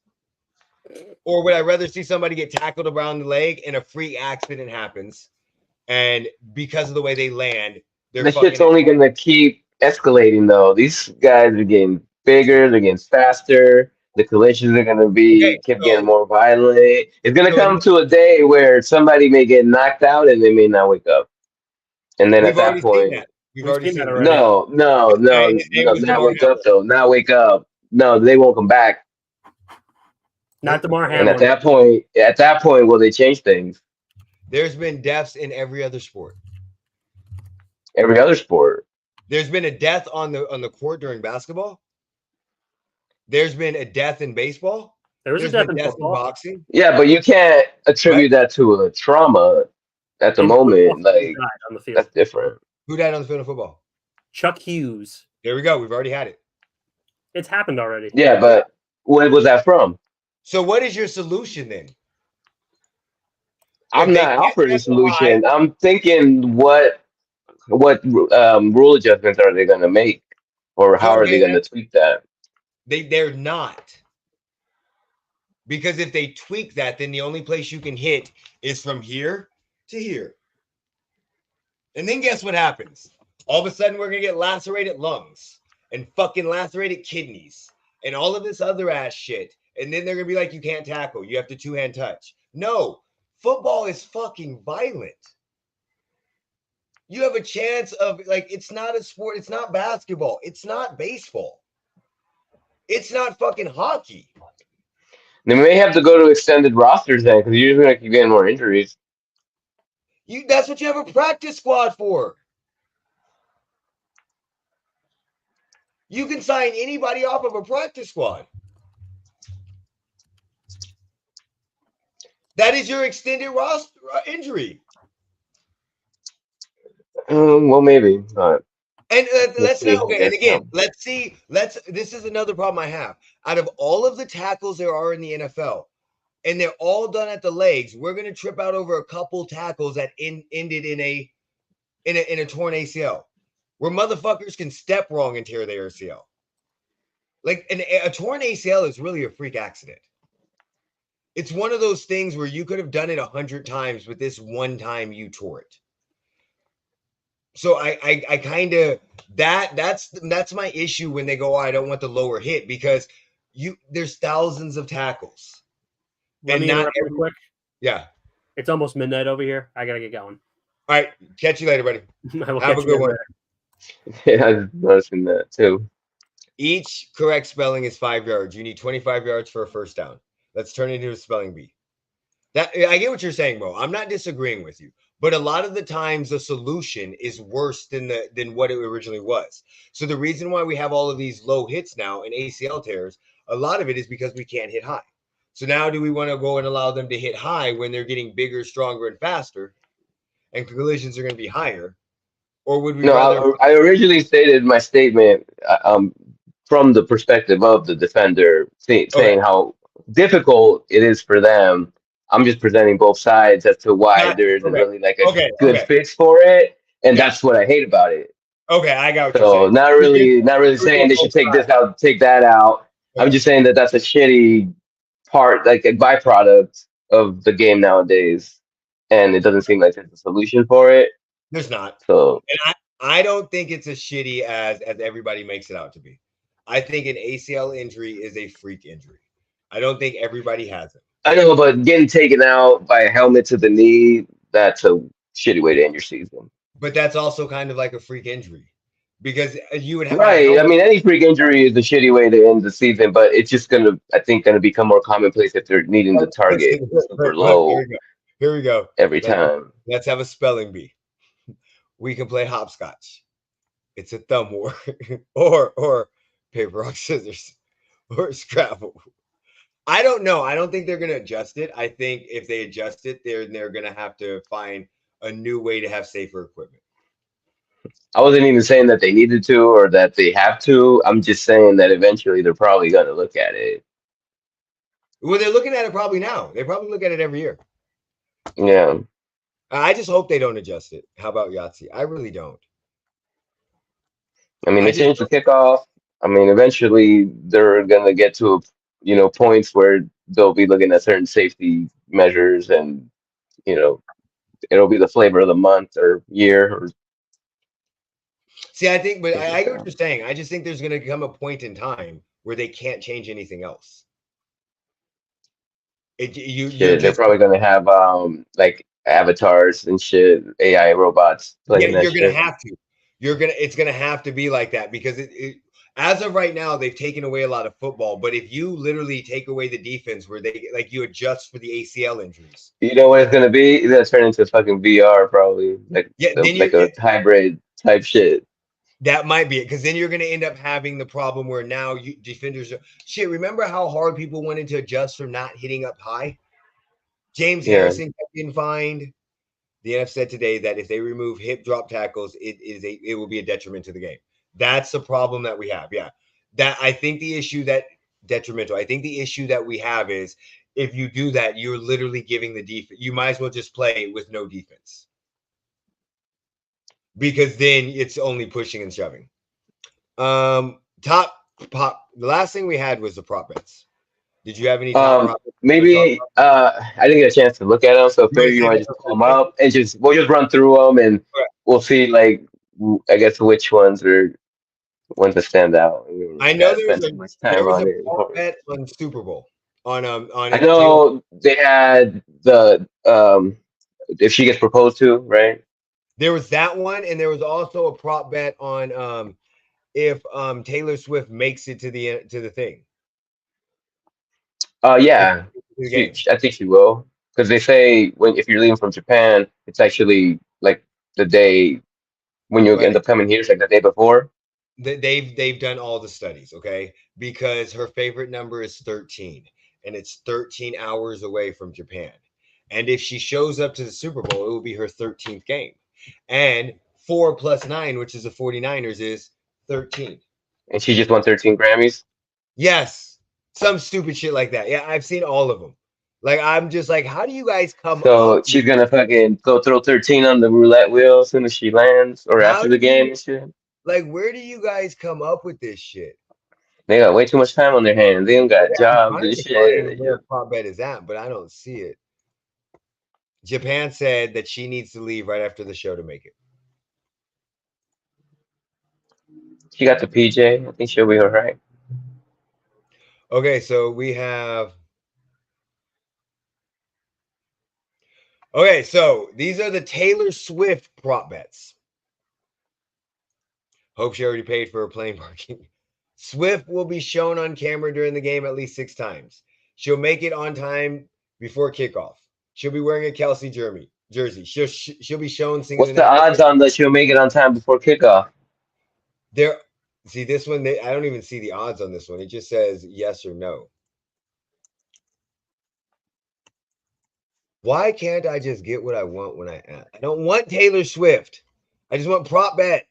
[SPEAKER 1] Or would I rather see somebody get tackled around the leg and a freak accident happens, and because of the way they land, they're
[SPEAKER 2] This shit's
[SPEAKER 1] fucking
[SPEAKER 2] only gonna keep escalating though. These guys are getting bigger, they're getting faster. The collisions are gonna
[SPEAKER 1] okay.
[SPEAKER 2] be keep getting more violent. It's gonna
[SPEAKER 1] So
[SPEAKER 2] come to a day where somebody may get knocked out and they may not wake up. And then at
[SPEAKER 1] we've
[SPEAKER 2] that
[SPEAKER 1] already seen
[SPEAKER 2] point,
[SPEAKER 1] that. We've
[SPEAKER 3] We've
[SPEAKER 1] already
[SPEAKER 3] seen that
[SPEAKER 1] seen that.
[SPEAKER 3] already.
[SPEAKER 2] no,
[SPEAKER 1] With
[SPEAKER 2] not
[SPEAKER 1] Damar
[SPEAKER 2] wake up
[SPEAKER 1] Hamlin.
[SPEAKER 2] though. Not wake up. No, they won't come back.
[SPEAKER 3] Not Damar
[SPEAKER 2] And
[SPEAKER 3] Hamlin.
[SPEAKER 2] at that point, will they change things?
[SPEAKER 1] There's been deaths in every other sport.
[SPEAKER 2] Every other sport.
[SPEAKER 1] There's been a death on the court during basketball. There's been a death in baseball.
[SPEAKER 3] There was
[SPEAKER 1] There's
[SPEAKER 3] a death
[SPEAKER 1] been
[SPEAKER 3] in
[SPEAKER 1] deaths in
[SPEAKER 3] football.
[SPEAKER 1] boxing.
[SPEAKER 2] Yeah, but you can't attribute that to a trauma at the
[SPEAKER 3] In
[SPEAKER 2] moment.
[SPEAKER 3] football, he
[SPEAKER 2] Like
[SPEAKER 3] died on the field.
[SPEAKER 2] that's different.
[SPEAKER 1] Who died on the field of football?
[SPEAKER 3] Chuck Hughes.
[SPEAKER 1] There we go. We've already had it.
[SPEAKER 3] It's happened already.
[SPEAKER 2] Yeah, but where was that from?
[SPEAKER 1] So what is your solution then?
[SPEAKER 2] I'm
[SPEAKER 1] If they
[SPEAKER 2] not
[SPEAKER 1] can't
[SPEAKER 2] offering a
[SPEAKER 1] tackle high,
[SPEAKER 2] solution. I'm thinking what rule adjustments are they going to make, or how
[SPEAKER 1] So
[SPEAKER 2] are they
[SPEAKER 1] again,
[SPEAKER 2] going to tweak that?
[SPEAKER 1] they're not. Because if they tweak that, then the only place you can hit is from here to here. And then guess what happens? All of a sudden, we're going to get lacerated lungs and fucking lacerated kidneys and all of this other ass shit. And then they're going to be like, you can't tackle. You have to two-hand touch. No, football is fucking violent. You have a chance of, like, it's not a sport. It's not basketball. It's not baseball. It's not fucking hockey.
[SPEAKER 2] They may have to go to extended rosters then, because you're just going to keep getting more injuries.
[SPEAKER 1] That's what you have a practice squad for. You can sign anybody off of a practice squad. That is your extended roster injury.
[SPEAKER 2] Well, maybe.
[SPEAKER 1] And let's
[SPEAKER 2] see.
[SPEAKER 1] now, okay, and again, let's see. This is another problem I have. Out of all of the tackles there are in the NFL, and they're all done at the legs, we're gonna trip out over a couple tackles that ended in a torn ACL, where motherfuckers can step wrong and tear their ACL. Like a torn ACL is really a freak accident. It's one of those things where you could have done it 100 times, but this one time you tore it. So I kind of that's my issue when they go, oh, I don't want the lower hit, because there's thousands of tackles.
[SPEAKER 3] Let
[SPEAKER 1] And
[SPEAKER 3] me
[SPEAKER 1] not
[SPEAKER 3] interrupt real quick.
[SPEAKER 1] Yeah.
[SPEAKER 3] It's almost midnight over here. I gotta get going.
[SPEAKER 1] All right. Catch you later, buddy.
[SPEAKER 3] I will
[SPEAKER 1] Have
[SPEAKER 3] catch
[SPEAKER 1] a
[SPEAKER 3] you
[SPEAKER 1] good
[SPEAKER 3] guys
[SPEAKER 1] one.
[SPEAKER 3] later.
[SPEAKER 2] Yeah, I was noticing that too.
[SPEAKER 1] Each correct spelling is 5 yards. You need 25 yards for a first down. Let's turn it into a spelling bee. That I get what you're saying, Mo. I'm not disagreeing with you, but a lot of the times the solution is worse than what it originally was. So the reason why we have all of these low hits now and ACL tears, a lot of it is because we can't hit high. So now do we want to go and allow them to hit high when they're getting bigger, stronger, and faster, and collisions are going to be higher? Or would we
[SPEAKER 2] No,
[SPEAKER 1] rather?
[SPEAKER 2] I originally stated my statement from the perspective of the defender, saying
[SPEAKER 1] Okay,
[SPEAKER 2] how difficult it is for them. I'm just presenting both sides as to why
[SPEAKER 1] gotcha.
[SPEAKER 2] there isn't
[SPEAKER 1] Okay,
[SPEAKER 2] really like a
[SPEAKER 1] okay,
[SPEAKER 2] good
[SPEAKER 1] okay.
[SPEAKER 2] fix for it, and
[SPEAKER 1] Yeah.
[SPEAKER 2] that's what I hate about it.
[SPEAKER 1] Okay, I got what you're
[SPEAKER 2] So
[SPEAKER 1] saying.
[SPEAKER 2] not really saying they should take this out, take that out. I'm
[SPEAKER 1] Okay.
[SPEAKER 2] just saying that that's a shitty part, like a byproduct of the game nowadays, and it doesn't seem like there's a solution for it.
[SPEAKER 1] There's not.
[SPEAKER 2] So
[SPEAKER 1] And I don't think it's as shitty as everybody makes it out to be. I think an ACL injury is a freak injury. I don't think everybody has it.
[SPEAKER 2] I know, but getting taken out by a helmet to the knee, that's a shitty way to end your season.
[SPEAKER 1] But that's also kind of like a freak injury because you would have
[SPEAKER 2] Right. I mean, any freak injury is a shitty way to end the season, but it's just I think, gonna become more commonplace if they're needing to target super low
[SPEAKER 1] Here we go.
[SPEAKER 2] every time.
[SPEAKER 1] Let's have a spelling bee. We can play hopscotch. It's a thumb war, or paper rock scissors, or Scrabble. I don't know. I don't think they're going to adjust it. I think if they adjust it, they're going to have to find a new way to have safer equipment.
[SPEAKER 2] I wasn't even saying that they needed to or that they have to. I'm just saying that eventually they're probably gonna look at it.
[SPEAKER 1] Well, they're looking at it probably now. They probably look at it every year.
[SPEAKER 2] Yeah.
[SPEAKER 1] I just hope they don't adjust it. How about Yahtzee? I really don't.
[SPEAKER 2] I mean,
[SPEAKER 1] I
[SPEAKER 2] they
[SPEAKER 1] just
[SPEAKER 2] changed the kickoff. I mean, eventually they're gonna get to points where they'll be looking at certain safety measures, and it'll be the flavor of the month or year or
[SPEAKER 1] see. I think, but
[SPEAKER 2] things
[SPEAKER 1] I
[SPEAKER 2] like
[SPEAKER 1] get what
[SPEAKER 2] that.
[SPEAKER 1] you're saying. I just think there's going to come a point in time where they can't change anything else. You're
[SPEAKER 2] Shit, they're
[SPEAKER 1] just
[SPEAKER 2] probably gonna have like avatars and shit, AI robots
[SPEAKER 1] yeah.
[SPEAKER 2] playing that
[SPEAKER 1] You're going to
[SPEAKER 2] shit.
[SPEAKER 1] have to. It's going to have to be like that because as of right now, they've taken away a lot of football. But if you literally take away the defense where they like you adjust for the ACL injuries,
[SPEAKER 2] You know what it's gonna be? It's gonna turn into fucking VR probably,
[SPEAKER 1] yeah, then
[SPEAKER 2] like a hybrid type shit.
[SPEAKER 1] that might be it because then you're going to end up having the problem where now defenders are shit. Remember how hard people wanted to adjust from not hitting up high? James
[SPEAKER 2] Yeah.
[SPEAKER 1] Harrison kept getting fined. The NF said today that if they remove hip drop tackles, it will be a detriment to the game. That's the problem that we have. Yeah, that I think the issue that detrimental. I think the issue that we have is if you do that, you're literally giving the defense. You might as well just play with no defense because then it's only pushing and shoving. Top pop. The last thing we had was the prop bets. Did you have any top prop bets?
[SPEAKER 2] Maybe I didn't get a chance to look at them, so if maybe you want to just pull them up and we'll just run through them and we'll see like I guess which ones are ones that stand out.
[SPEAKER 1] I know there was a prop bet on Super Bowl on
[SPEAKER 2] I know they had the if she gets proposed to, right?
[SPEAKER 1] There was that one, and there was also a prop bet on if Taylor Swift makes it to the thing.
[SPEAKER 2] Yeah, I think she will because they say if you're leaving from Japan, it's actually like the day when you end up coming here, it's like the day before.
[SPEAKER 1] They've done all the studies, okay? Because her favorite number is 13, and it's 13 hours away from Japan. And if she shows up to the Super Bowl, it will be her 13th game. And 4 plus 9, which is the 49ers, is 13.
[SPEAKER 2] And she just won 13 Grammys?
[SPEAKER 1] Yes. Some stupid shit like that. Yeah, I've seen all of them. Like, I'm just like, how do you guys come
[SPEAKER 2] up? She's going to fucking go throw 13 on the roulette wheel as soon as she lands or after the game and shit?
[SPEAKER 1] Like, where do you guys come up with this shit?
[SPEAKER 2] They got way too much time on their hands. They don't got jobs and shit.
[SPEAKER 1] Where prop bet is at, but I don't see it. Japan said that she needs to leave right after the show to make it.
[SPEAKER 2] She got the PJ. I think she'll be all right.
[SPEAKER 1] Okay, so we have. Okay, so these are the Taylor Swift prop bets. Hope she already paid for her plane parking. Swift will be shown on camera during the game at least 6 times. She'll make it on time before kickoff. She'll be wearing a Kelsey jersey. She'll be shown singing.
[SPEAKER 2] What's the odds on that she'll make it on time before kickoff?
[SPEAKER 1] There, see this one. I don't even see the odds on this one. It just says yes or no. Why can't I just get what I want when I ask? I don't want Taylor Swift. I just want prop bet.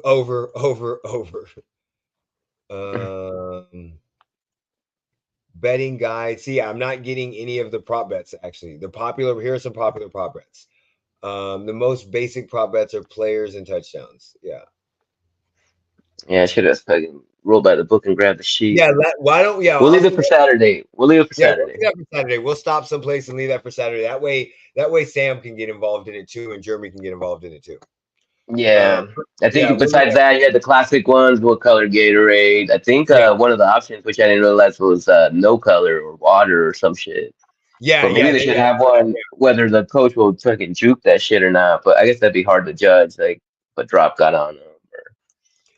[SPEAKER 1] over. Betting guide. See, I'm not getting any of the prop bets actually. Here are some popular prop bets. The most basic prop bets are players and touchdowns. Yeah.
[SPEAKER 2] Yeah, I should have fucking rolled by the book and grabbed the sheet.
[SPEAKER 1] Yeah, why don't
[SPEAKER 2] we'll leave it for Saturday. We'll leave it for Saturday.
[SPEAKER 1] We'll leave that for Saturday. We'll stop someplace and leave that for Saturday. That way Sam can get involved in it too, and Jeremy can get involved in it too.
[SPEAKER 2] Yeah, I think besides that, you had the classic ones. What color Gatorade? I think one of the options, which I didn't realize, was no color or water or some shit.
[SPEAKER 1] Yeah,
[SPEAKER 2] but maybe they should have one whether the coach will fucking juke that shit or not. But I guess that'd be hard to judge. Like, what drop got on them.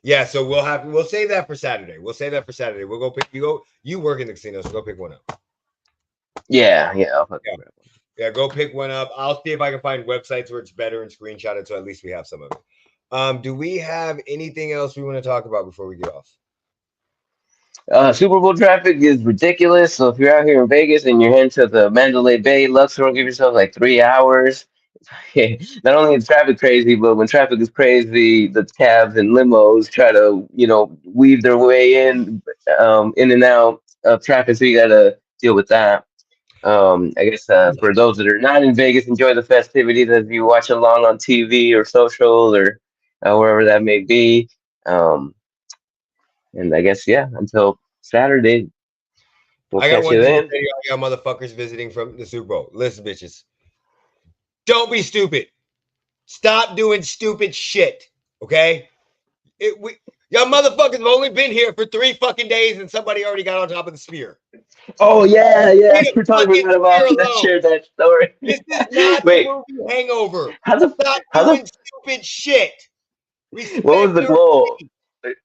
[SPEAKER 1] Yeah, so we'll save that for Saturday. We'll go pick. You work in the casino, so go pick one up.
[SPEAKER 2] Yeah.
[SPEAKER 1] Yeah, go pick one up. I'll see if I can find websites where it's better and screenshot it, so at least we have some of it. Do we have anything else we want to talk about before we get off?
[SPEAKER 2] Super Bowl traffic is ridiculous. So if you're out here in Vegas and you're heading to the Mandalay Bay, Luxor, give yourself like 3 hours. Not only is traffic crazy, but when traffic is crazy, the cabs and limos try to, weave their way in and out of traffic. So you got to deal with that. I guess for those that are not in Vegas, enjoy the festivities as you watch along on TV or social or wherever that may be. And I guess, until Saturday, we'll
[SPEAKER 1] I got
[SPEAKER 2] catch you then.
[SPEAKER 1] I got motherfuckers visiting from the Super Bowl. Listen, bitches. Don't be stupid. Stop doing stupid shit. Okay? Y'all motherfuckers have only been here for 3 fucking days and somebody already got on top of the spear.
[SPEAKER 2] Oh, yeah. We're talking about that. Share that story.
[SPEAKER 1] This is not the movie Hangover. Stop doing stupid shit.
[SPEAKER 2] What was the goal?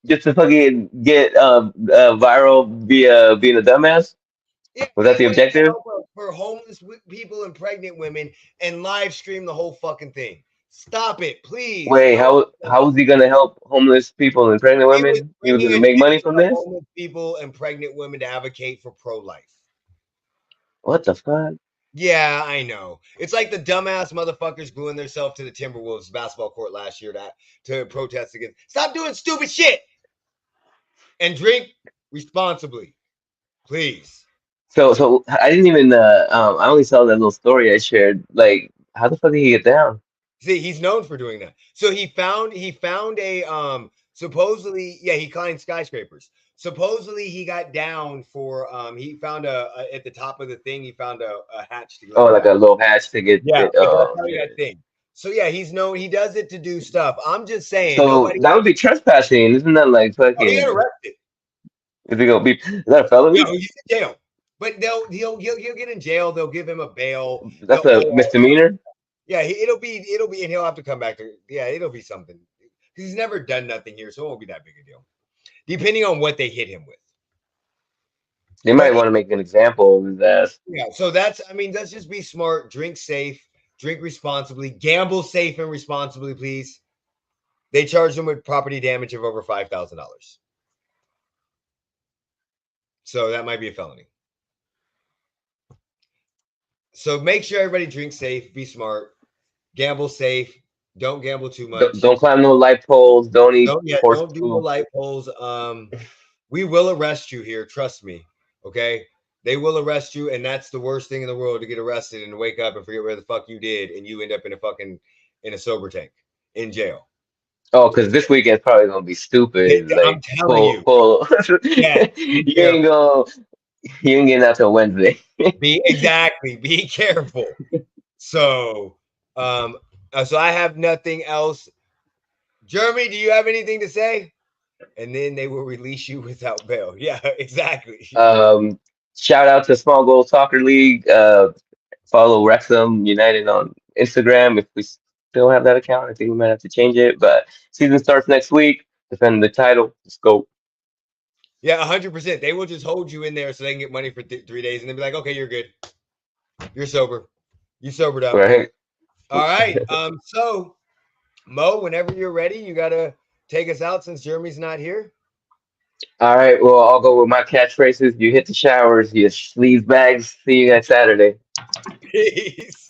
[SPEAKER 2] Just to fucking get viral via being a dumbass? Was that the objective?
[SPEAKER 1] For homeless people and pregnant women and live stream the whole fucking thing. Stop it, please.
[SPEAKER 2] Wait, how is he gonna help homeless people and pregnant women? He was gonna make money from this?
[SPEAKER 1] Homeless people and pregnant women to advocate for pro-life.
[SPEAKER 2] What the fuck?
[SPEAKER 1] Yeah, I know. It's like the dumbass motherfuckers gluing themselves to the Timberwolves basketball court last year to protest against. Stop doing stupid shit and drink responsibly, please.
[SPEAKER 2] So I didn't even I only saw that little story I shared. Like, how the fuck did he get down?
[SPEAKER 1] See, he's known for doing that. So he found a supposedly, he climbed skyscrapers. Supposedly he got down for he found at the top of the thing he found a hatch to go.
[SPEAKER 2] Oh, like a little hatch to get.
[SPEAKER 1] That thing. So he's known. He does it to do stuff. I'm just saying.
[SPEAKER 2] So that would be trespassing, isn't that like fucking?
[SPEAKER 1] He got arrested.
[SPEAKER 2] Is he gonna be? Is that a felony?
[SPEAKER 1] No, he's in jail. But he'll get in jail. They'll give him a bail.
[SPEAKER 2] That's a misdemeanor.
[SPEAKER 1] Yeah, it'll be, and he'll have to come back to. Yeah, it'll be something. He's never done nothing here, so it won't be that big a deal. Depending on what they hit him with.
[SPEAKER 2] They might want to make an example of his ass.
[SPEAKER 1] Yeah, so let's just be smart, drink safe, drink responsibly, gamble safe and responsibly, please. They charged him with property damage of over $5,000. So that might be a felony. So make sure everybody drinks safe, be smart, gamble safe, don't gamble too much.
[SPEAKER 2] Don't climb no light poles. Don't eat.
[SPEAKER 1] Don't do no light poles. We will arrest you here. Trust me. Okay, they will arrest you, and that's the worst thing in the world, to get arrested and to wake up and forget where the fuck you did, and you end up in a sober tank in jail.
[SPEAKER 2] Oh, because this weekend's probably gonna be stupid.
[SPEAKER 1] I'm telling you.
[SPEAKER 2] Yeah, you ain't getting out till Wednesday.
[SPEAKER 1] Be careful. So So I have nothing else. Jeremy, do you have anything to say? And then they will release you without bail. Yeah, exactly.
[SPEAKER 2] Shout out to Small Goal Soccer League. Follow Wrexham United on Instagram. If we still have that account, I think we might have to change it. But season starts next week. Defending the title. Let's go.
[SPEAKER 1] Yeah, 100%. They will just hold you in there so they can get money for 3 days and then be like, okay, you're good. You're sober. You sobered up.
[SPEAKER 2] Right.
[SPEAKER 1] All right. So Mo, whenever you're ready, you gotta take us out since Jeremy's not here.
[SPEAKER 2] All right. Well, I'll go with my catchphrases. You hit the showers. You sleeve bags. See you guys Saturday.
[SPEAKER 1] Peace.